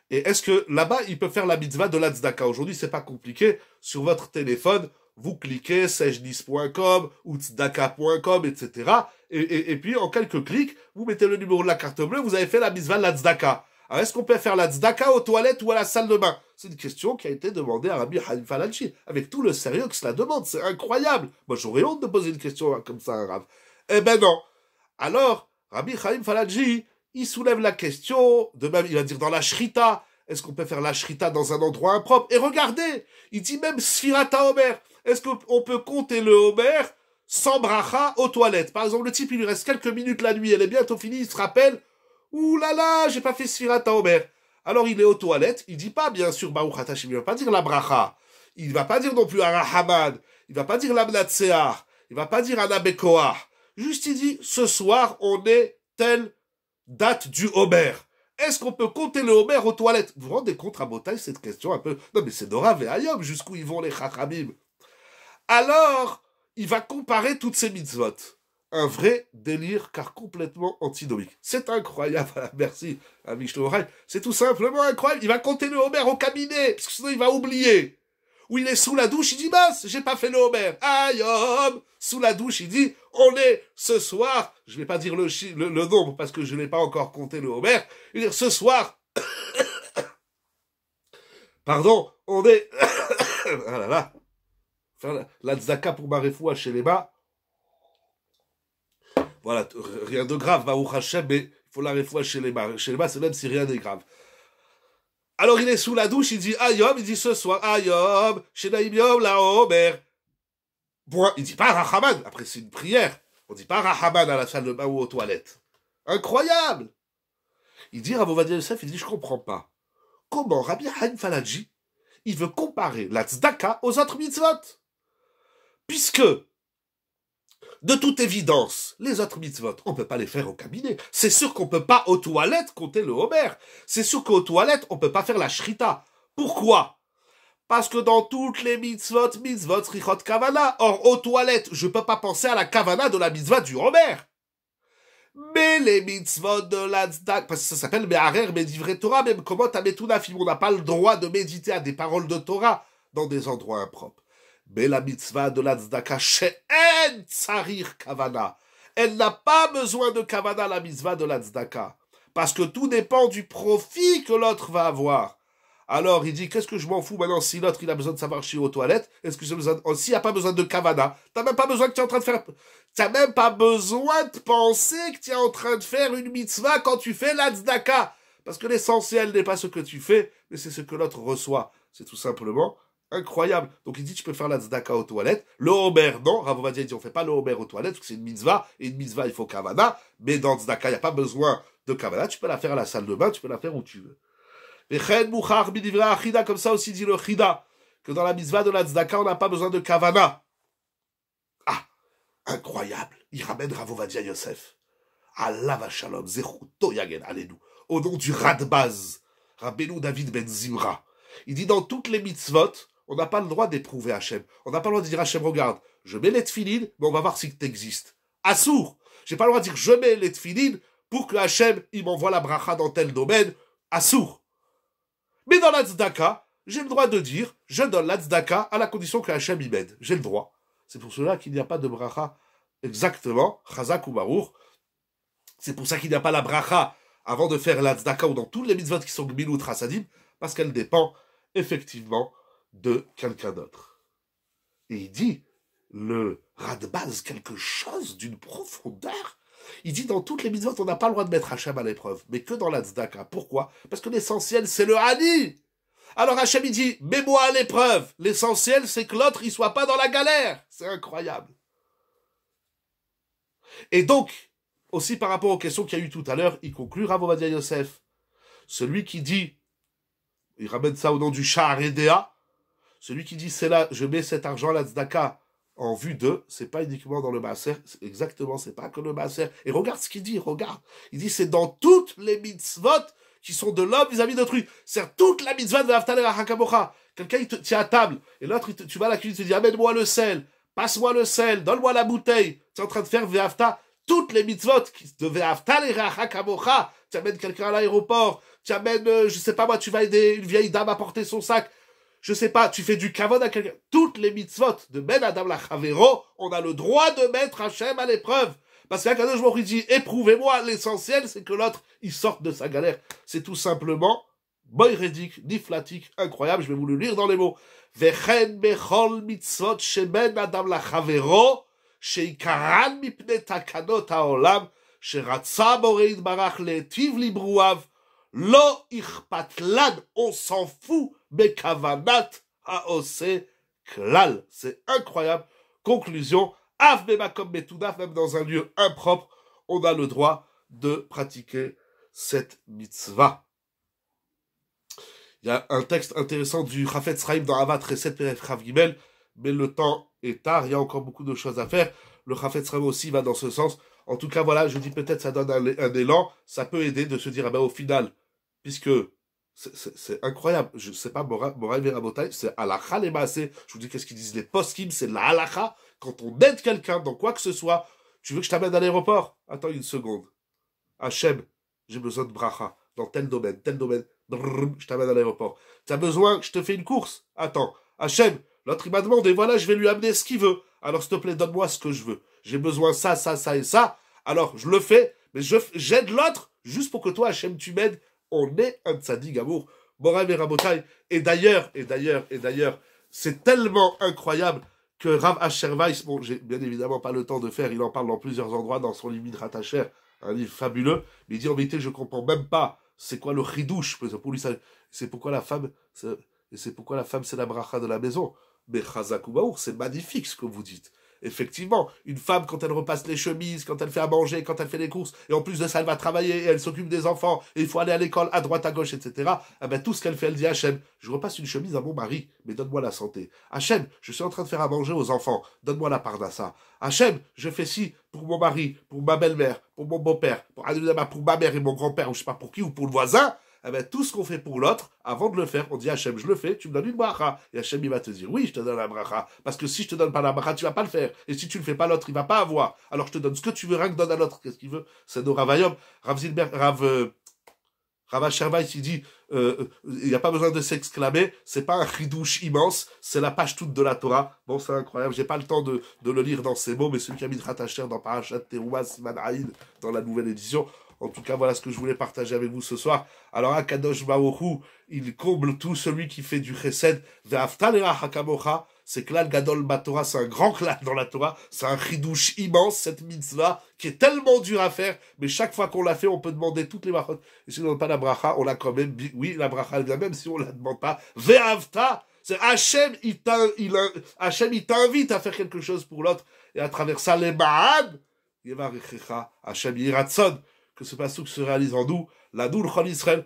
Et est-ce que là-bas, il peut faire la mitzvah de la tzedaka? Aujourd'hui, c'est pas compliqué. Sur votre téléphone, vous cliquez sejnis.com ou tzedaka.com, etc. Et puis, en quelques clics, vous mettez le numéro de la carte bleue, vous avez fait la mitzvah de la tzedaka. Alors, est-ce qu'on peut faire la tzedaka aux toilettes ou à la salle de bain? C'est une question qui a été demandée à Rabbi Chaim Falachi, avec tout le sérieux que cela demande. C'est incroyable. Moi, j'aurais honte de poser une question comme ça à un Rav. Eh ben non. Alors, Rabbi Chaim Falachi, il soulève la question, de même, il va dire dans la shrita, est-ce qu'on peut faire la shrita dans un endroit impropre? Et regardez, il dit même Sfirata Omer. Est-ce qu'on peut compter le Homer sans bracha aux toilettes? Par exemple, le type, il lui reste quelques minutes la nuit, elle est bientôt finie, il se rappelle, ouh là là, j'ai pas fait Sfirata Omer. Alors il est aux toilettes, il dit pas, bien sûr, Baruch Hatashim, il va pas dire la bracha, il va pas dire non plus Arahamad, il va pas dire l'Amnatsear, il va pas dire Anabekoah. Juste, il dit, ce soir, on est telle date du Homer. Est-ce qu'on peut compter le Homer aux toilettes? Vous vous rendez compte, Rabotai, cette question un peu... Non, mais c'est Nora Ve'ayom, jusqu'où ils vont les Chachamim? alors il va comparer toutes ces mitzvot. Un vrai délire, car complètement antinomique. C'est incroyable, voilà, merci à Mishnah. C'est tout simplement incroyable. Il va compter le Homer au cabinet, parce que sinon il va oublier. Ou il est sous la douche, il dit, mince, j'ai pas fait le Homer. Aïe, homme, sous la douche, il dit, on est ce soir, je vais pas dire le nombre, parce que je n'ai pas encore compté le Homer, il va dire, ce soir, pardon, on est, ah là là, faire la tzedaka pour ma refoua chez les bas, voilà, rien de grave, Baruch Hashem, mais il faut la refoua chez les bas. Chez les bas, c'est même si rien n'est grave. Alors il est sous la douche, il dit Ayom, il dit ce soir Ayom, Shenaim Yom la Omer. Bon, il dit pas Rahaman, après c'est une prière. On dit pas Rahaman à la salle de bain ou aux toilettes. Incroyable. Il dit Rav Ovadia Yosef, il dit je comprends pas. Comment Rabbi Haim Falaji, il veut comparer la tzedaka aux autres mitzvot? Puisque de toute évidence, les autres mitzvot, on ne peut pas les faire au cabinet. C'est sûr qu'on ne peut pas aux toilettes compter le Homer. C'est sûr qu'aux toilettes, on ne peut pas faire la shrita. Pourquoi? Parce que dans toutes les mitzvot, srichot kavana. Or, aux toilettes, je ne peux pas penser à la kavana de la mitzvah du Homer. Mais les mitzvot de la tzedaka, parce que ça s'appelle Me'arer Medivre Torah, même comment t'as Metunafim, on n'a pas le droit de méditer à des paroles de Torah dans des endroits impropres. Mais la mitzvah de la tzedaka, she'en tsarir kavana. Elle n'a pas besoin de kavana, la mitzvah de la tzedaka. Parce que tout dépend du profit que l'autre va avoir. Alors, il dit, qu'est-ce que je m'en fous maintenant si l'autre, il a besoin de savoir chier aux toilettes? Est-ce que j'ai besoin, s'il n'y a pas besoin de kavana, t'as même pas besoin que tu es en train de faire, t'as même pas besoin de penser que tu es en train de faire une mitzvah quand tu fais la tzedaka. Parce que l'essentiel n'est pas ce que tu fais, mais c'est ce que l'autre reçoit. C'est tout simplement incroyable. Donc il dit, tu peux faire la tzedaka aux toilettes. Le Homer, non. Rav Ovadia dit, on fait pas le Homer aux toilettes, parce que c'est une mitzvah, et une mitzvah, il faut kavana. Mais dans tzedaka, il n'y a pas besoin de kavana. Tu peux la faire à la salle de bain, tu peux la faire où tu veux. Comme ça aussi dit le Chida, que dans la mitzvah de la tzedaka, on n'a pas besoin de kavana. Ah, incroyable. Il ramène Rav Ovadia Yosef. Allah va shalom, zechuto yagen, alléluia. Au nom du Radbaz, Rabbeinu David ben Zimra. Il dit dans toutes les mitzvot, on n'a pas le droit d'éprouver Hachem. On n'a pas le droit de dire Hachem, regarde, je mets les tefilines, mais on va voir si tu existes. Assour. J'ai pas le droit de dire je mets les tefilines pour que Hachem, il m'envoie la bracha dans tel domaine. Assour. Mais dans la tzedaka, j'ai le droit de dire, je donne la tzedaka à la condition que Hachem y m'aide. J'ai le droit. C'est pour cela qu'il n'y a pas de bracha exactement, chazak ou baruch. C'est pour ça qu'il n'y a pas la bracha avant de faire la tzedaka ou dans toutes les mitzvot qui sont gmilut chasadim, parce qu'elle dépend effectivement de quelqu'un d'autre. Et il dit, le Radbaz, quelque chose d'une profondeur. Il dit, dans toutes les mitzvot, on n'a pas le droit de mettre Hachem à l'épreuve, mais que dans la tzedaka. Pourquoi? Parce que l'essentiel, c'est le Hani. Alors Hachem, il dit, mets-moi à l'épreuve. L'essentiel, c'est que l'autre, il soit pas dans la galère. C'est incroyable. Et donc, aussi par rapport aux questions qu'il y a eu tout à l'heure, il conclut Rav Ovadia Yosef. Celui qui dit, il ramène ça au nom du Sha'aredea, celui qui dit, c'est là, je mets cet argent à la tzedaka en vue de, c'est pas uniquement dans le maaser, exactement, c'est pas que le maaser. Et regarde ce qu'il dit, regarde. Il dit, c'est dans toutes les mitzvot qui sont de l'homme vis-à-vis d'autrui. C'est toute la mitzvah de Ve'ahavta l'Erecha kamocha. Quelqu'un, il te tient à table, et l'autre, tu vas à la cuisine, il te dit, amène-moi le sel, passe-moi le sel, donne-moi la bouteille. Tu es en train de faire Ve'ahavta, toutes les mitzvot de Ve'ahavta l'Erecha kamocha. Tu amènes quelqu'un à l'aéroport, tu amènes, je sais pas moi, tu vas aider une vieille dame à porter son sac. Je sais pas, tu fais du kavod à quelqu'un. Toutes les mitzvot de Ben Adam la Chavero, on a le droit de mettre Hachem à l'épreuve. Parce qu'Akadosh Baruch Hu dit, éprouvez-moi, l'essentiel, c'est que l'autre, il sorte de sa galère. C'est tout simplement, boyrédique, niflatique, incroyable, je vais vous le lire dans les mots. Vechen bechol mitzvot sheben Adam la Chavero, sheikaran mipne takanot haolam, sheratza borei yitbarach le'etiv libruav, lo ichpatlan, on s'en fout, bekavanat haose klal. C'est incroyable. Conclusion, av bemakom betudaf, même dans un lieu impropre, on a le droit de pratiquer cette mitzvah. Il y a un texte intéressant du Chafetz Chaim dans Avat Chesed Peref Chav Gimel, mais le temps est tard, il y a encore beaucoup de choses à faire. Le Chafetz Chaim aussi va dans ce sens. En tout cas, voilà, je dis peut-être ça donne un élan, ça peut aider de se dire, ah ben au final, puisque C'est incroyable. Je sais pas, Moraï Verabotai, c'est halakha les maaseh. Je vous dis qu'est-ce qu'ils disent les poskim, c'est la halakha. Quand on aide quelqu'un dans quoi que ce soit, tu veux que je t'amène à l'aéroport? Attends une seconde. Hachem, j'ai besoin de bracha dans tel domaine, tel domaine. Brrr, je t'amène à l'aéroport. Tu as besoin que je te fais une course? Attends. Hachem, l'autre il m'a demandé, voilà, je vais lui amener ce qu'il veut. Alors s'il te plaît, donne-moi ce que je veux. J'ai besoin ça, ça, ça et ça. Alors je le fais, mais j'aide l'autre juste pour que toi, Hachem, tu m'aides. On est un tzaddik amour. Moraï et Rabotai. Et d'ailleurs, c'est tellement incroyable que Rav Asher Weiss, bon, j'ai bien évidemment pas le temps de faire, il en parle dans plusieurs endroits dans son livre Midrat Asher, un livre fabuleux, mais il dit en vérité, je comprends même pas c'est quoi le chidouche, pour lui, c'est pourquoi la femme, c'est pourquoi la femme c'est la bracha de la maison. Mais Chazak ou Baour, c'est magnifique ce que vous dites. Effectivement, une femme, quand elle repasse les chemises, quand elle fait à manger, quand elle fait les courses, et en plus de ça, elle va travailler, et elle s'occupe des enfants, et il faut aller à l'école, à droite, à gauche, etc. Eh ben, tout ce qu'elle fait, elle dit, Hachem, je repasse une chemise à mon mari, mais donne-moi la santé. Hachem, je suis en train de faire à manger aux enfants, donne-moi la pardassa. Hachem, je fais ci pour mon mari, pour ma belle-mère, pour mon beau-père, pour ma mère et mon grand-père, ou je sais pas pour qui, ou pour le voisin. Eh ben, tout ce qu'on fait pour l'autre, avant de le faire, on dit Hachem, je le fais, tu me donnes une bracha. Et Hachem, il va te dire, oui, je te donne la bracha. Parce que si je te donne pas la bracha, tu vas pas le faire. Et si tu le fais pas, l'autre, il va pas avoir. Alors je te donne ce que tu veux, rien que donne à l'autre. Qu'est-ce qu'il veut? C'est nos Ravayom. Rav Zilber, Rav Asher Weiss, il dit, il n'y a pas besoin de s'exclamer, c'est pas un chidouche immense, c'est la page toute de la Torah. Bon, c'est incroyable, j'ai pas le temps de le lire dans ces mots, mais celui qui a mis Midrat Asher dans Parashat Terouma, Siman Aïd, dans la nouvelle édition. En tout cas, voilà ce que je voulais partager avec vous ce soir. Alors, Akadosh Baruch Hu, il comble tout celui qui fait du chesed. Ve'aftal era hakamocha. C'est klal gadol batora, c'est un grand klal dans la Torah. C'est un chidouche immense, cette mitzvah, qui est tellement dur à faire. Mais chaque fois qu'on l'a fait, on peut demander toutes les brachot. Et si on ne demande pas la bracha, on l'a quand même. Oui, la bracha, elle vient même si on la demande pas. Ve'afta. C'est Hachem, il t'invite à faire quelque chose pour l'autre. Et à travers ça, les ma'ad, yevarechecha, Hachem yiratson. Que ce pasouk se réalise en nous, la doule Chol Israël.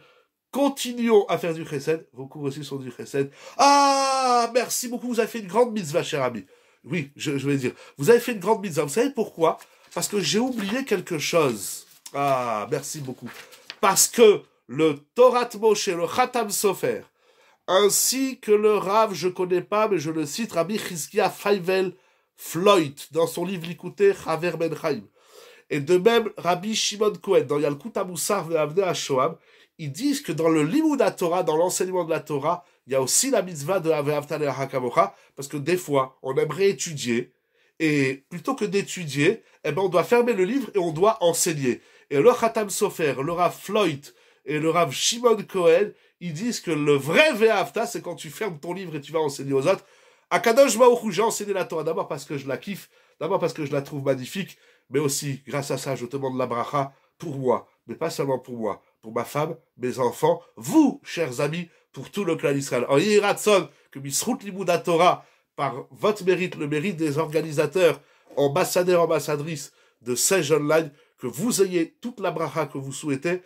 Continuons à faire du chesed. Vos cours aussi sont du chesed. Ah, merci beaucoup. Vous avez fait une grande mitzvah, cher ami. Oui, je vais dire. Vous avez fait une grande mitzvah. Vous savez pourquoi? Parce que j'ai oublié quelque chose. Ah, merci beaucoup. Parce que le Torat Moshe, le Khatam Sofer, ainsi que le Rav, je connais pas, mais je le cite, Rabbi Chizkia Feivel Floyd, dans son livre Likuté Chaver Ben Chaim. Et de même, Rabbi Shimon Cohen, dans Yalkut HaMussar ve'Avnei HaShoam, ils disent que dans le Limud HaTorah, dans l'enseignement de la Torah, il y a aussi la mitzvah de Ve'ahavta le'arecha kamocha, parce que des fois, on aimerait étudier, et plutôt que d'étudier, eh ben, on doit fermer le livre et on doit enseigner. Et le Khatam Sofer, le Rav Floyd et le Rav Shimon Cohen, ils disent que le vrai Ve'ahavta, c'est quand tu fermes ton livre et tu vas enseigner aux autres. À Kadosh Baruch Hu, j'ai enseigné la Torah d'abord parce que je la kiffe, d'abord parce que je la trouve magnifique, mais aussi, grâce à ça, je te demande la bracha pour moi, mais pas seulement pour moi, pour ma femme, mes enfants, vous, chers amis, pour tout le clan d'Israël. En Yiratson, que Misrout Limouda Torah, par votre mérite, le mérite des organisateurs, ambassadeurs, ambassadrices de Sage Online, que vous ayez toute la bracha que vous souhaitez,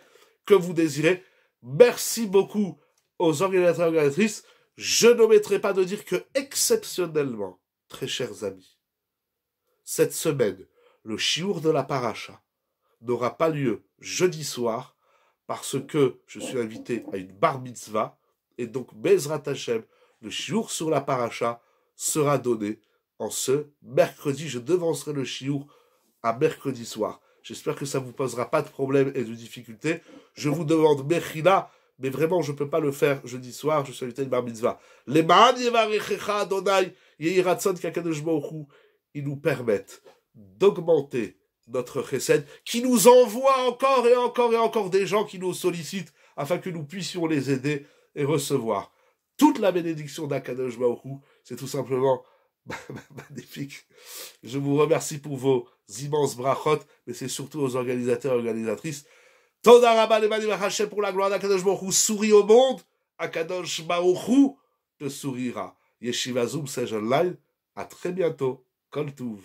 que vous désirez. Merci beaucoup aux organisateurs et organisatrices. Je n'omettrai pas de dire que, exceptionnellement, très chers amis, cette semaine, le chiour de la paracha n'aura pas lieu jeudi soir parce que je suis invité à une bar mitzvah et donc Bezrat Hashem, le chiour sur la paracha sera donné en ce mercredi. Je devancerai le chiour à mercredi soir. J'espère que ça ne vous posera pas de problème et de difficultés. Je vous demande Mechila, mais vraiment je ne peux pas le faire jeudi soir, je suis invité à une bar mitzvah. Les Ma'an Yevarechecha Adonai Yehiratson Kakadosh Baruch Hu, ils nous permettent d'augmenter notre chesed, qui nous envoie encore et encore et encore des gens qui nous sollicitent afin que nous puissions les aider et recevoir toute la bénédiction d'Akadosh Baruch Hu. C'est tout simplement magnifique. Je vous remercie pour vos immenses brachot, mais c'est surtout aux organisateurs et organisatrices. Toda Rabba Levani Hashem pour la gloire d'Akadosh Baruch Hu. Souris au monde, Akadosh Baruch Hu te sourira. Yeshiva Zoom Sage Online. À très bientôt. Kol Tuv.